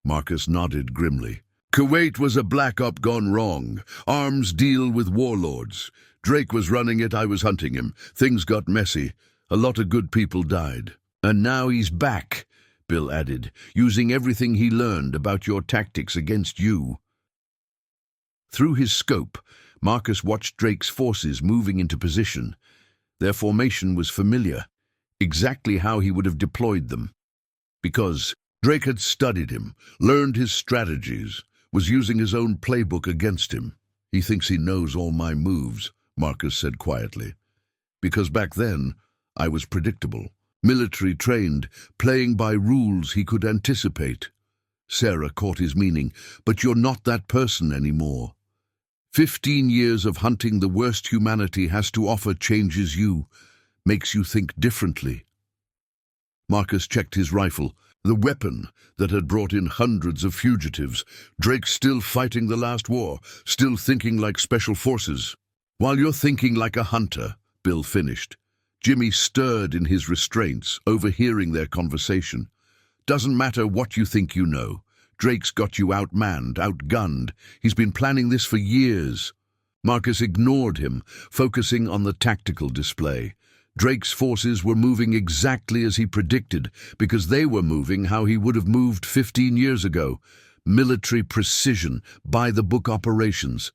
Marcus nodded grimly. Kuwait was a black op gone wrong. Arms deal with warlords. Drake was running it, I was hunting him. Things got messy. A lot of good people died. And now he's back, Bill added, using everything he learned about your tactics against you. Through his scope, Marcus watched Drake's forces moving into position. Their formation was familiar, exactly how he would have deployed them. Because Drake had studied him, learned his strategies, was using his own playbook against him. He thinks he knows all my moves, Marcus said quietly. Because back then, I was predictable, military trained, playing by rules he could anticipate. Sarah caught his meaning. But you're not that person anymore. 15 years of hunting the worst humanity has to offer changes you, makes you think differently. Marcus checked his rifle, the weapon that had brought in hundreds of fugitives. Drake still fighting the last war, still thinking like special forces. While you're thinking like a hunter, Bill finished. Jimmy stirred in his restraints, overhearing their conversation. Doesn't matter what you think you know. Drake's got you outmanned, outgunned. He's been planning this for years. Marcus ignored him, focusing on the tactical display. Drake's forces were moving exactly as he predicted, because they were moving how he would have moved 15 years ago. Military precision, by-the-book operations.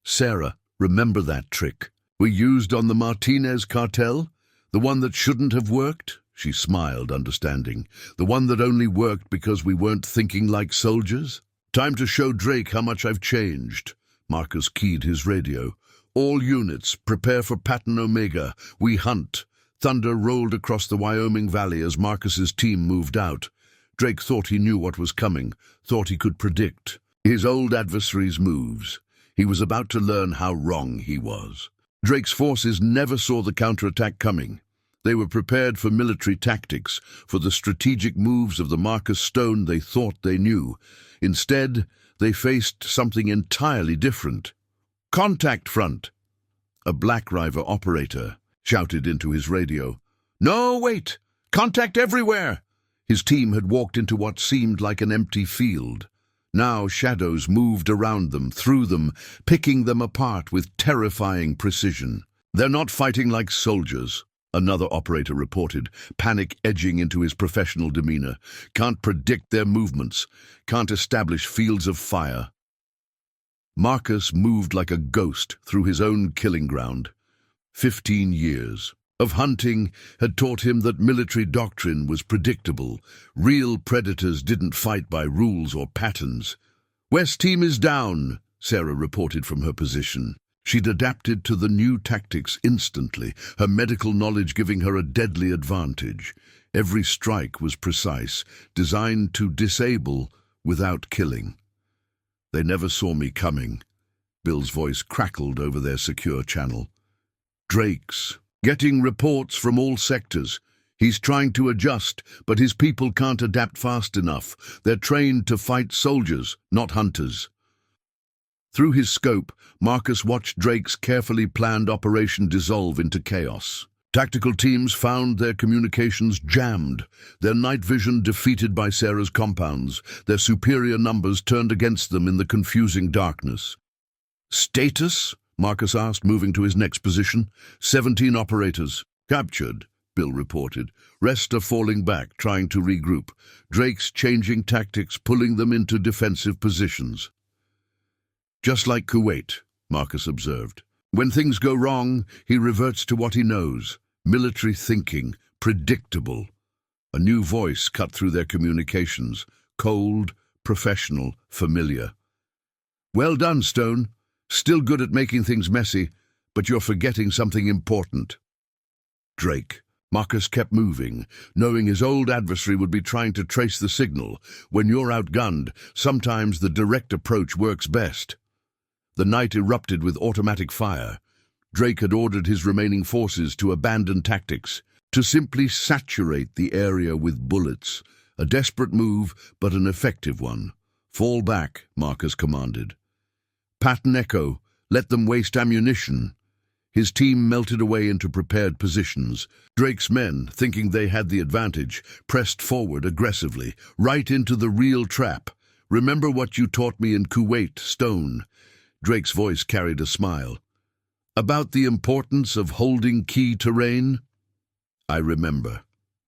Sarah, remember that trick we used on the Martinez cartel? The one that shouldn't have worked? She smiled, understanding. The one that only worked because we weren't thinking like soldiers? Time to show Drake how much I've changed. Marcus keyed his radio. All units, prepare for pattern Omega. We hunt. Thunder rolled across the Wyoming Valley as Marcus's team moved out. Drake thought he knew what was coming, thought he could predict his old adversary's moves. He was about to learn how wrong he was. Drake's forces never saw the counterattack coming. They were prepared for military tactics, for the strategic moves of the Marcus Stone they thought they knew. Instead, they faced something entirely different. Contact front! A Black River operator shouted into his radio. No, wait! Contact everywhere! His team had walked into what seemed like an empty field. Now shadows moved around them, through them, picking them apart with terrifying precision. They're not fighting like soldiers, Another operator reported, panic edging into his professional demeanor. Can't predict their movements. Can't establish fields of fire. Marcus moved like a ghost through his own killing ground. 15 years of hunting had taught him that military doctrine was predictable. Real predators didn't fight by rules or patterns. "West team is down," Sarah reported from her position. She'd adapted to the new tactics instantly, her medical knowledge giving her a deadly advantage. Every strike was precise, designed to disable without killing. "They never saw me coming." Bill's voice crackled over their secure channel. "Drake's getting reports from all sectors. He's trying to adjust, but his people can't adapt fast enough. They're trained to fight soldiers, not hunters." Through his scope, Marcus watched Drake's carefully planned operation dissolve into chaos. Tactical teams found their communications jammed, their night vision defeated by Sarah's compounds, their superior numbers turned against them in the confusing darkness. "Status?" Marcus asked, moving to his next position. 17 operators. "Captured," Bill reported. "Rest are falling back, trying to regroup. Drake's changing tactics, pulling them into defensive positions." "Just like Kuwait," Marcus observed. "When things go wrong, he reverts to what he knows. Military thinking, predictable." A new voice cut through their communications. Cold, professional, familiar. "Well done, Stone. Still good at making things messy, but you're forgetting something important." Drake. Marcus kept moving, knowing his old adversary would be trying to trace the signal. When you're outgunned, sometimes the direct approach works best. The night erupted with automatic fire. Drake had ordered his remaining forces to abandon tactics, to simply saturate the area with bullets. A desperate move, but an effective one. "Fall back," Marcus commanded. "Pattern echo, let them waste ammunition." His team melted away into prepared positions. Drake's men, thinking they had the advantage, pressed forward aggressively, right into the real trap. "Remember what you taught me in Kuwait, Stone." Drake's voice carried a smile. "About the importance of holding key terrain?" "I remember,"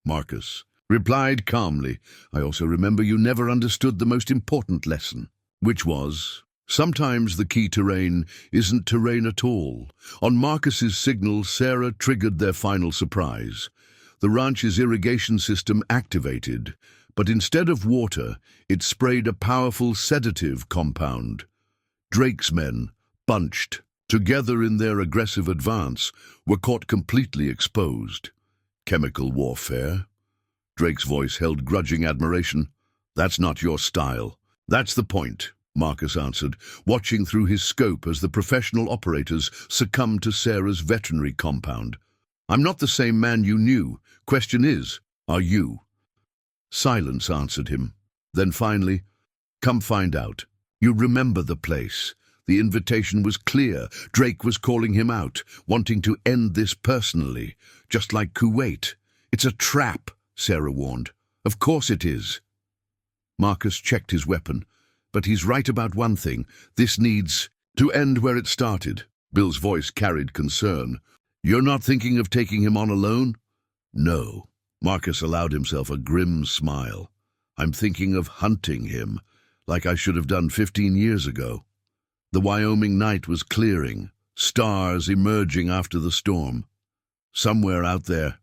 Marcus replied calmly. "I also remember you never understood the most important lesson." "Which was?" "Sometimes the key terrain isn't terrain at all." On Marcus's signal, Sarah triggered their final surprise. The ranch's irrigation system activated, but instead of water, it sprayed a powerful sedative compound. Drake's men, bunched together in their aggressive advance, were caught completely exposed. "Chemical warfare?" Drake's voice held grudging admiration. "That's not your style." "That's the point," Marcus answered, watching through his scope as the professional operators succumbed to Sarah's veterinary compound. "I'm not the same man you knew. Question is, are you?" Silence answered him. Then finally, "Come find out. You remember the place." The invitation was clear. Drake was calling him out, wanting to end this personally, just like Kuwait. "It's a trap," Sarah warned. "Of course it is." Marcus checked his weapon. "But he's right about one thing. This needs to end where it started." Bill's voice carried concern. "You're not thinking of taking him on alone?" "No." Marcus allowed himself a grim smile. "I'm thinking of hunting him, like I should have done 15 years ago." The Wyoming night was clearing, stars emerging after the storm. Somewhere out there,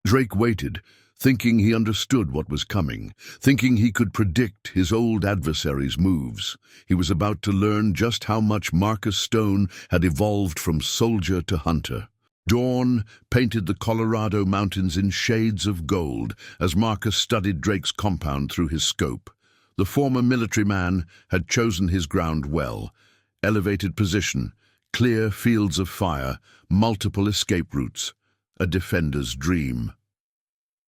Drake waited, thinking he understood what was coming, thinking he could predict his old adversary's moves. He was about to learn just how much Marcus Stone had evolved from soldier to hunter. Dawn painted the Colorado mountains in shades of gold as Marcus studied Drake's compound through his scope. The former military man had chosen his ground well. Elevated position, clear fields of fire, multiple escape routes. A defender's dream.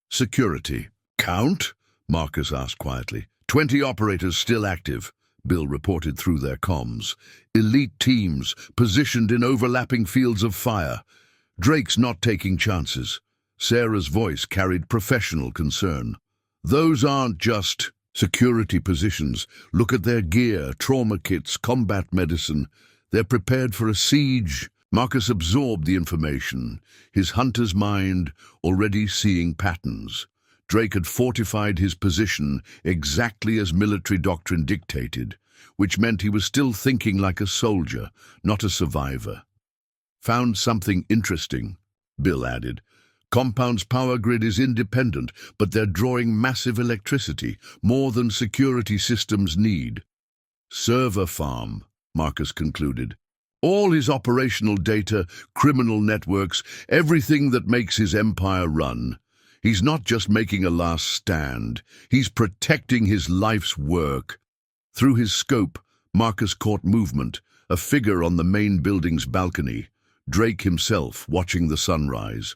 "Security. Count?" Marcus asked quietly. 20 operators still active," Bill reported through their comms. "Elite teams, positioned in overlapping fields of fire. Drake's not taking chances." Sarah's voice carried professional concern. "Those aren't just security positions. Look at their gear, trauma kits, combat medicine. They're prepared for a siege, Marcus absorbed the information, his hunter's mind already seeing patterns. Drake had fortified his position exactly as military doctrine dictated, which meant he was still thinking like a soldier, not a survivor. "Found something interesting," Bill added. "Compound's power grid is independent, but they're drawing massive electricity, more than security systems need." "Server farm," Marcus concluded. "All his operational data, criminal networks, everything that makes his empire run. He's not just making a last stand, he's protecting his life's work." Through his scope, Marcus caught movement, a figure on the main building's balcony, Drake himself watching the sunrise.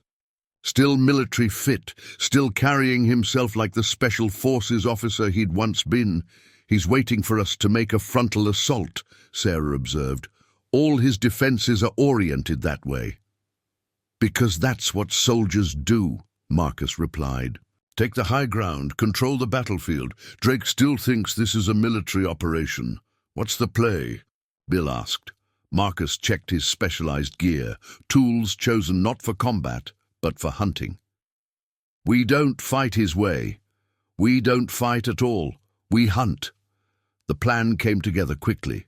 Still military fit, still carrying himself like the special forces officer he'd once been. "He's waiting for us to make a frontal assault," Sarah observed. "All his defenses are oriented that way." "Because that's what soldiers do," Marcus replied. "Take the high ground, control the battlefield. Drake still thinks this is a military operation." "What's the play?" Bill asked. Marcus checked his specialized gear, tools chosen not for combat, but for hunting. "We don't fight his way. We don't fight at all. We hunt." The plan came together quickly.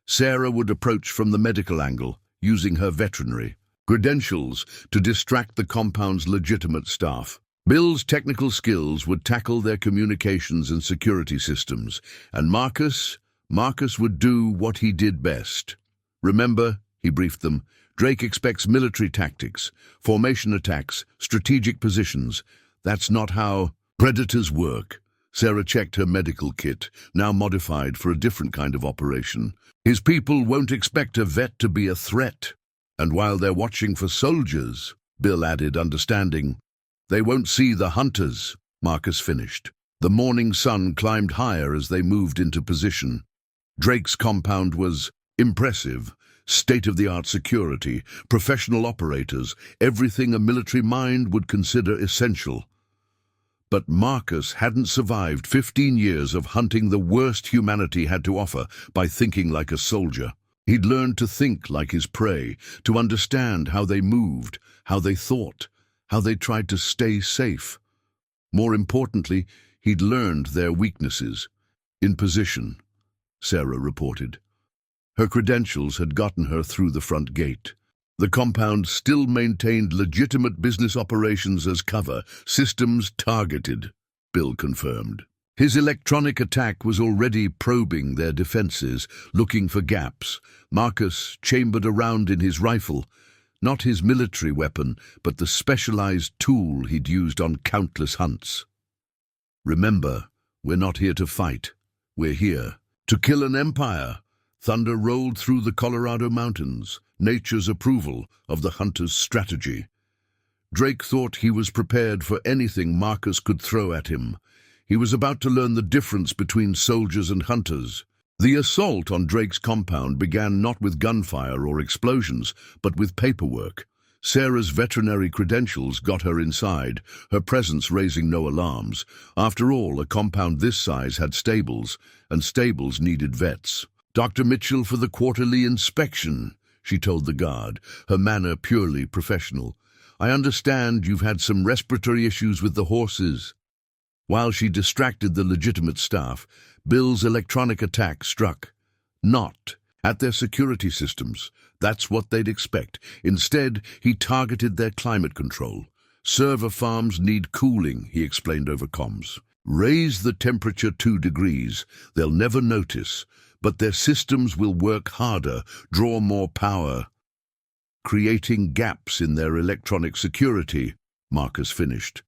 Sarah would approach from the medical angle, using her veterinary credentials to distract the compound's legitimate staff. Bill's technical skills would tackle their communications and security systems, and Marcus would do what he did best. "Remember," he briefed them, "Drake expects military tactics, formation attacks, strategic positions. That's not how predators work." Sarah checked her medical kit, now modified for a different kind of operation. "His people won't expect a vet to be a threat. And while they're watching for soldiers," Bill added, understanding, "they won't see the hunters," Marcus finished. The morning sun climbed higher as they moved into position. Drake's compound was impressive. State-of-the-art security, professional operators, everything a military mind would consider essential. But Marcus hadn't survived 15 years of hunting the worst humanity had to offer by thinking like a soldier. He'd learned to think like his prey, to understand how they moved, how they thought, how they tried to stay safe. More importantly, he'd learned their weaknesses. "In position," Sarah reported. Her credentials had gotten her through the front gate. The compound still maintained legitimate business operations as cover, systems targeted, Bill confirmed. His electronic attack was already probing their defenses, looking for gaps. Marcus chambered around in his rifle, not his military weapon, but the specialized tool he'd used on countless hunts. "Remember, we're not here to fight. We're here to kill an empire." Thunder rolled through the Colorado mountains, nature's approval of the hunter's strategy. Drake thought he was prepared for anything Marcus could throw at him. He was about to learn the difference between soldiers and hunters. The assault on Drake's compound began not with gunfire or explosions, but with paperwork. Sarah's veterinary credentials got her inside, her presence raising no alarms. After all, a compound this size had stables, and stables needed vets. "Dr. Mitchell for the quarterly inspection," she told the guard, her manner purely professional. "I understand you've had some respiratory issues with the horses." While she distracted the legitimate staff, Bill's electronic attack struck. Not at their security systems. That's what they'd expect. Instead, he targeted their climate control. "Server farms need cooling," he explained over comms. "Raise the temperature 2 degrees. They'll never notice. But their systems will work harder, draw more power, creating gaps in their electronic security," Marcus finished.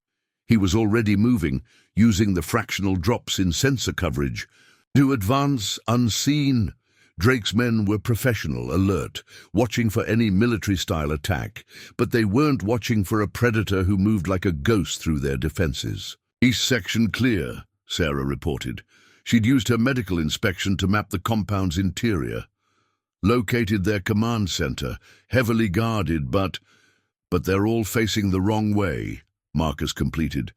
He was already moving, using the fractional drops in sensor coverage to advance unseen. Drake's men were professional, alert, watching for any military-style attack, but they weren't watching for a predator who moved like a ghost through their defenses. "East section clear," Sarah reported. She'd used her medical inspection to map the compound's interior. Located their command center, heavily guarded, but they're all facing the wrong way, Marcus completed.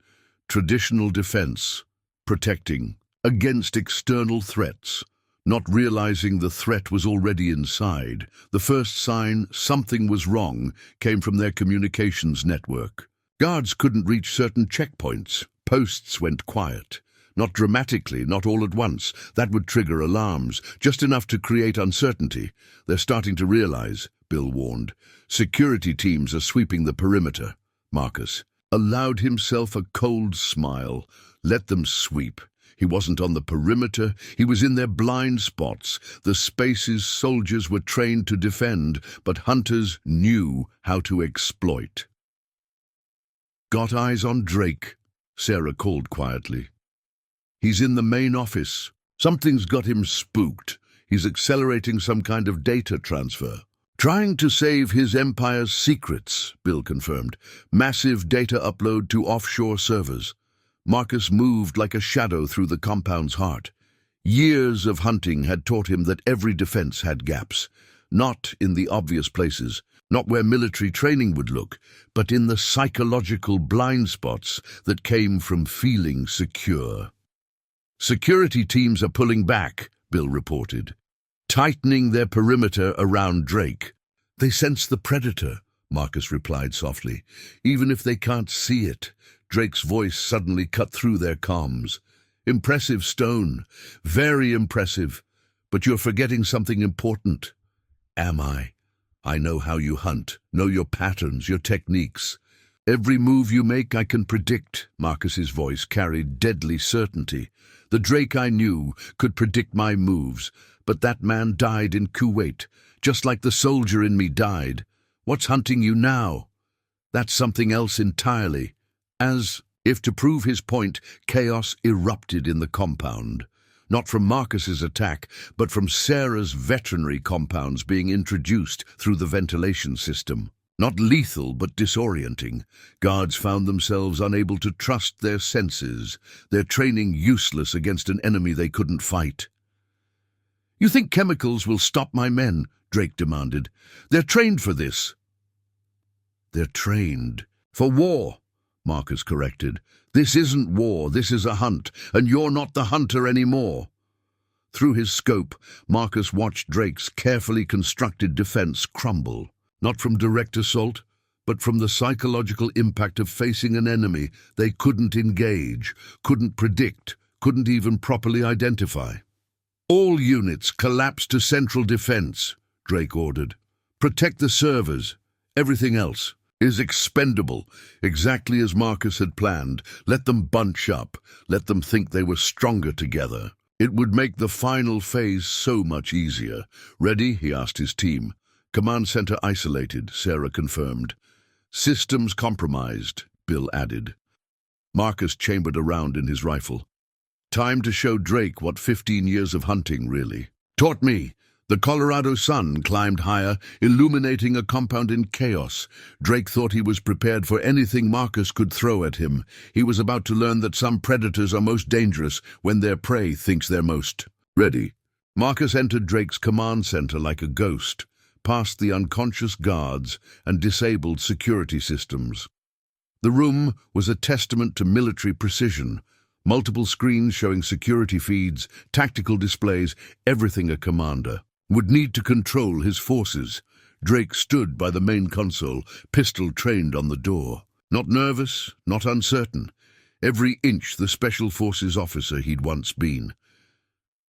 "Traditional defense, protecting against external threats, Not realizing the threat was already inside, the first sign something was wrong came from their communications network. Guards couldn't reach certain checkpoints. Posts went quiet. Not dramatically, not all at once. That would trigger alarms, just enough to create uncertainty. They're starting to realize, Bill warned. Security teams are sweeping the perimeter. Marcus allowed himself a cold smile. Let them sweep. He wasn't on the perimeter, he was in their blind spots, the spaces soldiers were trained to defend, but hunters knew how to exploit. "Got eyes on Drake," Sarah called quietly. "He's in the main office. Something's got him spooked. He's accelerating some kind of data transfer. Trying to save his empire's secrets," Bill confirmed. "Massive data upload to offshore servers." Marcus moved like a shadow through the compound's heart. Years of hunting had taught him that every defense had gaps. Not in the obvious places, not where military training would look, but in the psychological blind spots that came from feeling secure. "Security teams are pulling back," Bill reported, "tightening their perimeter around Drake." "They sense the predator," Marcus replied softly. "Even if they can't see it." Drake's voice suddenly cut through their comms. "Impressive, Stone. Very impressive. But you're forgetting something important." "Am I? I know how you hunt, know your patterns, your techniques. Every move you make I can predict." Marcus's voice carried deadly certainty. "The Drake I knew could predict my moves, but that man died in Kuwait, just like the soldier in me died. What's hunting you now? That's something else entirely." As if to prove his point, chaos erupted in the compound. Not from Marcus's attack, but from Sarah's veterinary compounds being introduced through the ventilation system. Not lethal, but disorienting. Guards found themselves unable to trust their senses, their training useless against an enemy they couldn't fight. "You think chemicals will stop my men?" Drake demanded. "They're trained for this." "They're trained for war," Marcus corrected. "This isn't war, this is a hunt, and you're not the hunter anymore." Through his scope, Marcus watched Drake's carefully constructed defense crumble. Not from direct assault, but from the psychological impact of facing an enemy they couldn't engage, couldn't predict, couldn't even properly identify. "All units collapse to central defense," Drake ordered. "Protect the servers. Everything else is expendable," exactly as Marcus had planned. Let them bunch up, let them think they were stronger together. It would make the final phase so much easier. "Ready?" he asked his team. "Command center isolated," Sarah confirmed. "Systems compromised," Bill added. Marcus chambered around in his rifle. Time to show Drake what 15 years of hunting really taught me. The Colorado sun climbed higher, illuminating a compound in chaos. Drake thought he was prepared for anything Marcus could throw at him. He was about to learn that some predators are most dangerous when their prey thinks they're most ready. Marcus entered Drake's command center like a ghost, past the unconscious guards and disabled security systems. The room was a testament to military precision. Multiple screens showing security feeds, tactical displays, everything a commander would need to control his forces. Drake stood by the main console, pistol trained on the door. Not nervous, not uncertain. Every inch the Special Forces officer he'd once been.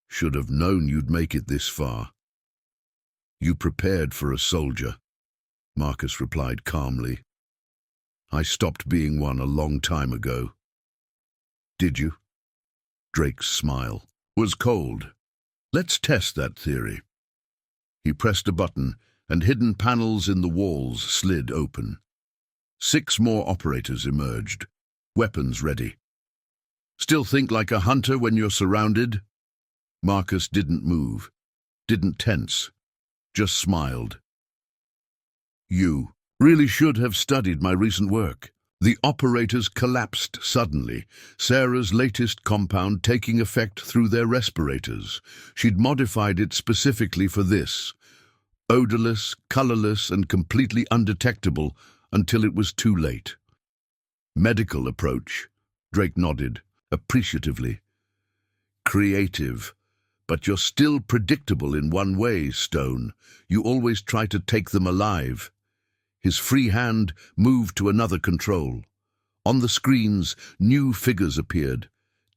"Should have known you'd make it this far." "You prepared for a soldier," Marcus replied calmly. "I stopped being one a long time ago." "Did you?" Drake's smile was cold. "Let's test that theory." He pressed a button, and hidden panels in the walls slid open. 6 more operators emerged, weapons ready. "Still think like a hunter when you're surrounded?" Marcus didn't move, didn't tense, just smiled. "You really should have studied my recent work." The operators collapsed suddenly, Sarah's latest compound taking effect through their respirators. She'd modified it specifically for this. Odorless, colorless, and completely undetectable until it was too late. "Medical approach," Drake nodded, appreciatively. "Creative, But you're still predictable in one way, Stone. You always try to take them alive. His free hand moved to another control. On the screens, new figures appeared.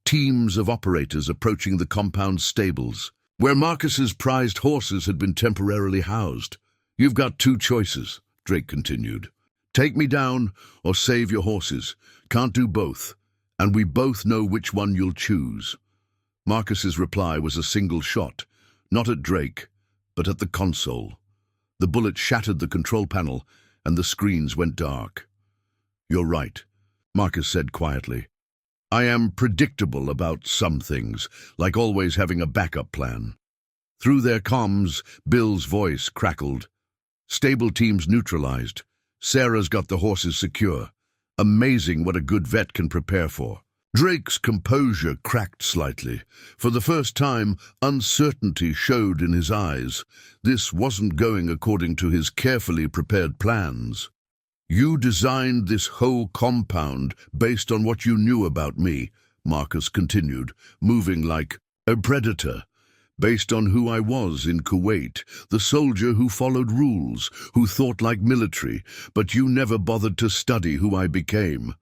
Teams of operators approaching the compound stables, where Marcus's prized horses had been temporarily housed. "You've got two choices," Drake continued. "Take me down or save your horses. Can't do both, and we both know which one you'll choose." Marcus's reply was a single shot, not at Drake, but at the console. The bullet shattered the control panel, and the screens went dark. "You're right," Marcus said quietly. "I am predictable about some things, like always having a backup plan." Through their comms, Bill's voice crackled. "Stable teams neutralized. Sarah's got the horses secure. Amazing what a good vet can prepare for." Drake's composure cracked slightly. For the first time, uncertainty showed in his eyes. This wasn't going according to his carefully prepared plans. "You designed this whole compound based on what you knew about me," Marcus continued, moving like a predator. "Based on who I was in Kuwait, the soldier who followed rules, who thought like military, but you never bothered to study who I became."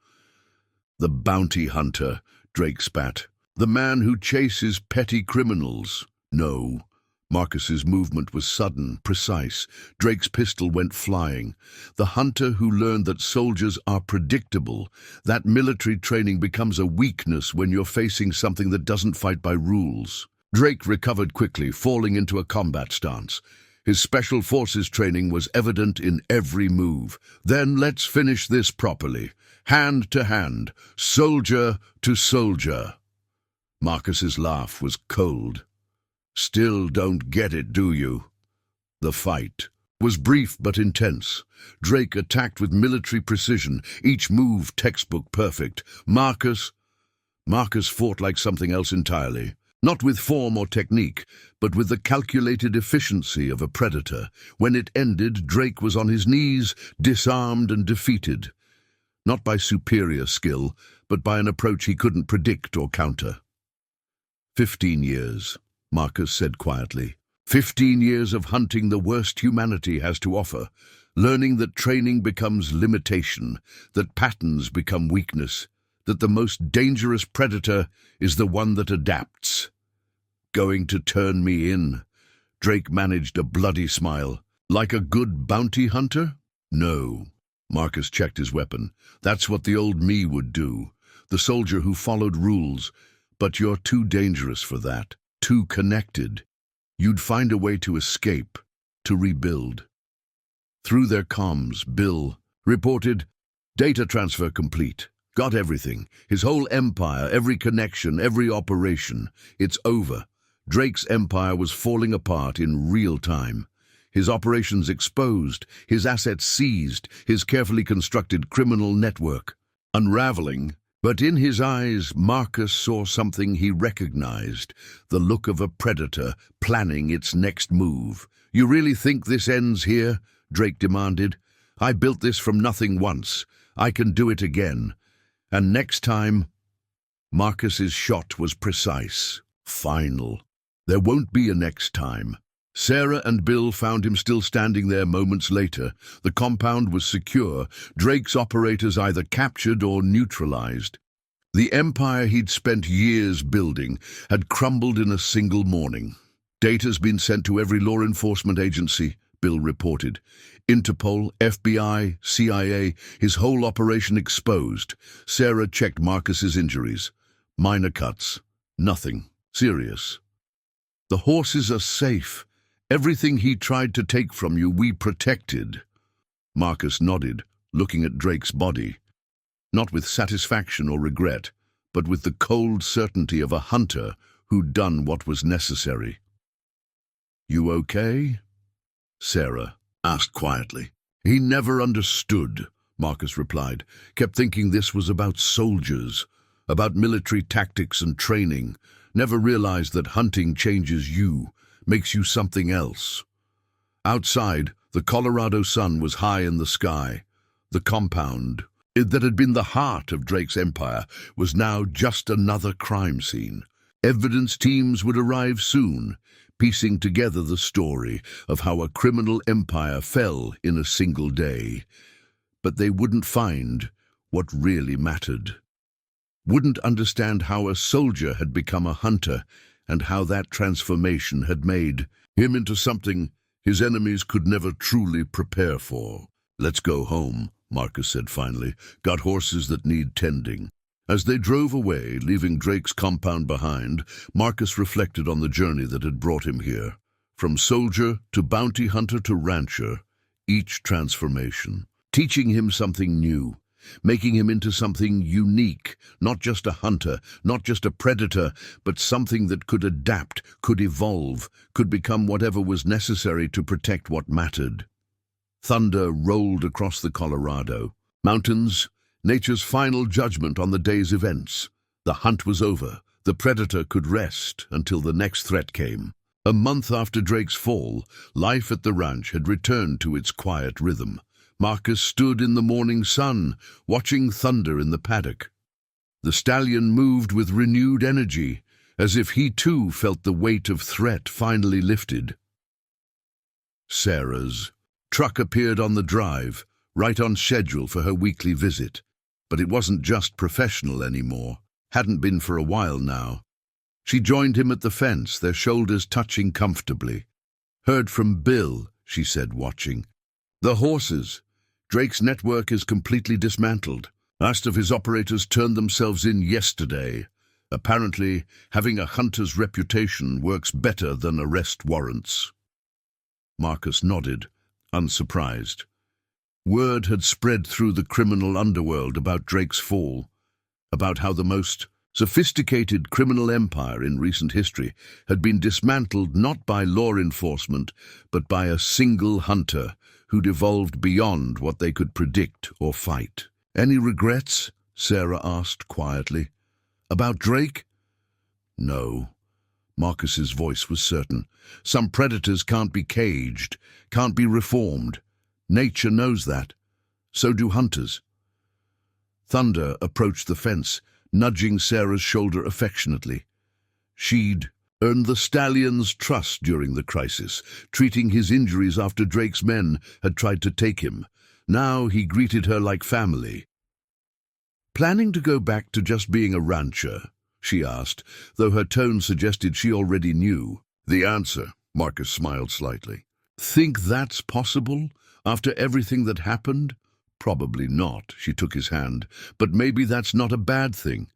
"The bounty hunter," Drake spat. "The man who chases petty criminals." "No." Marcus's movement was sudden, precise. Drake's pistol went flying. "The hunter who learned that soldiers are predictable. That military training becomes a weakness when you're facing something that doesn't fight by rules." Drake recovered quickly, falling into a combat stance. His special forces training was evident in every move. "Then let's finish this properly. Hand to hand, soldier to soldier." Marcus's laugh was cold. "Still don't get it, do you?" The fight was brief but intense. Drake attacked with military precision, each move textbook perfect. Marcus fought like something else entirely. Not with form or technique, but with the calculated efficiency of a predator. When it ended, Drake was on his knees, disarmed and defeated. Not by superior skill, but by an approach he couldn't predict or counter. 15 years, Marcus said quietly. 15 years of hunting the worst humanity has to offer, learning that training becomes limitation, that patterns become weakness, that the most dangerous predator is the one that adapts. "Going to turn me in?" Drake managed a bloody smile. "Like a good bounty hunter?" "No." Marcus checked his weapon. "That's what the old me would do. The soldier who followed rules. But you're too dangerous for that. Too connected. You'd find a way to escape, to rebuild." Through their comms, Bill reported, "Data transfer complete. Got everything. His whole empire, every connection, every operation. It's over." Drake's empire was falling apart in real time. His operations exposed, his assets seized, his carefully constructed criminal network unraveling. But in his eyes, Marcus saw something he recognized, the look of a predator planning its next move. "You really think this ends here?" Drake demanded. "I built this from nothing once. I can do it again. And next time..." Marcus's shot was precise, final. There won't be a next time. Sarah and Bill found him still standing there moments later. The compound was secure, Drake's operators either captured or neutralized. The empire he'd spent years building had crumbled in a single morning. "Data's been sent to every law enforcement agency," Bill reported. "Interpol, FBI, CIA, his whole operation exposed." Sarah checked Marcus's injuries. "Minor cuts. Nothing serious." "The horses are safe. Everything he tried to take from you, we protected." Marcus nodded, looking at Drake's body. Not with satisfaction or regret, but with the cold certainty of a hunter who'd done what was necessary. "You okay?" Sarah asked quietly. "He never understood," Marcus replied. "Kept thinking this was about soldiers, about military tactics and training. Never realized that hunting changes you, makes you something else." Outside, the Colorado sun was high in the sky. The compound, that had been the heart of Drake's empire, was now just another crime scene. Evidence teams would arrive soon, piecing together the story of how a criminal empire fell in a single day. But they wouldn't find what really mattered. Wouldn't understand how a soldier had become a hunter and how that transformation had made him into something his enemies could never truly prepare for. "Let's go home," Marcus said finally. "Got horses that need tending." As they drove away, leaving Drake's compound behind, Marcus reflected on the journey that had brought him here. From soldier to bounty hunter to rancher, each transformation, teaching him something new, making him into something unique, not just a hunter, not just a predator, but something that could adapt, could evolve, could become whatever was necessary to protect what mattered. Thunder rolled across the Colorado. Mountains, nature's final judgment on the day's events. The hunt was over. The predator could rest until the next threat came. A month after Drake's fall, life at the ranch had returned to its quiet rhythm. Marcus stood in the morning sun, watching Thunder in the paddock. The stallion moved with renewed energy, as if he too felt the weight of threat finally lifted. Sarah's truck appeared on the drive, right on schedule for her weekly visit. But it wasn't just professional anymore. Hadn't been for a while now. She joined him at the fence, their shoulders touching comfortably. "Heard from Bill," she said, watching. "The horses. Drake's network is completely dismantled. Last of his operators turned themselves in yesterday. Apparently, having a hunter's reputation works better than arrest warrants." Marcus nodded, unsurprised. Word had spread through the criminal underworld about Drake's fall, about how the most sophisticated criminal empire in recent history had been dismantled not by law enforcement, but by a single hunter who'd evolved beyond what they could predict or fight. "Any regrets?" Sarah asked quietly. "About Drake?" "No." Marcus's voice was certain. "Some predators can't be caged, can't be reformed. Nature knows that. So do hunters." Thunder approached the fence, nudging Sarah's shoulder affectionately. She'd earned the stallion's trust during the crisis, treating his injuries after Drake's men had tried to take him. Now he greeted her like family. "Planning to go back to just being a rancher?" she asked, though her tone suggested she already knew. "The answer," Marcus smiled slightly. "Think that's possible, after everything that happened?" "Probably not," she took his hand, "but maybe that's not a bad thing.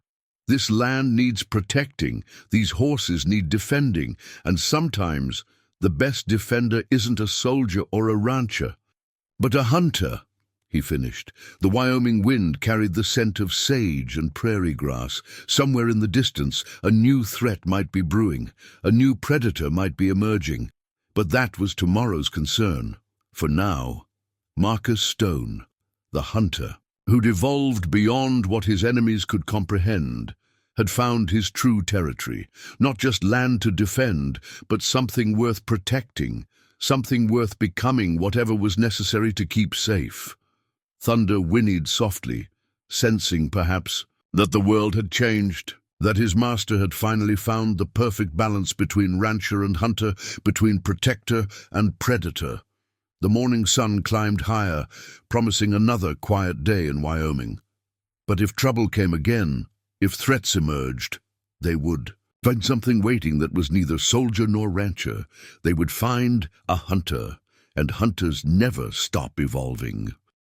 This land needs protecting, these horses need defending, and sometimes the best defender isn't a soldier or a rancher, but a hunter," he finished. The Wyoming wind carried the scent of sage and prairie grass. Somewhere in the distance, a new threat might be brewing, a new predator might be emerging. But that was tomorrow's concern. For now, Marcus Stone, the hunter, who'd evolved beyond what his enemies could comprehend, had found his true territory, not just land to defend, but something worth protecting, something worth becoming whatever was necessary to keep safe. Thunder whinnied softly, sensing, perhaps, that the world had changed, that his master had finally found the perfect balance between rancher and hunter, between protector and predator. The morning sun climbed higher, promising another quiet day in Wyoming. But if trouble came again, if threats emerged, they would find something waiting that was neither soldier nor rancher. They would find a hunter, and hunters never stop evolving.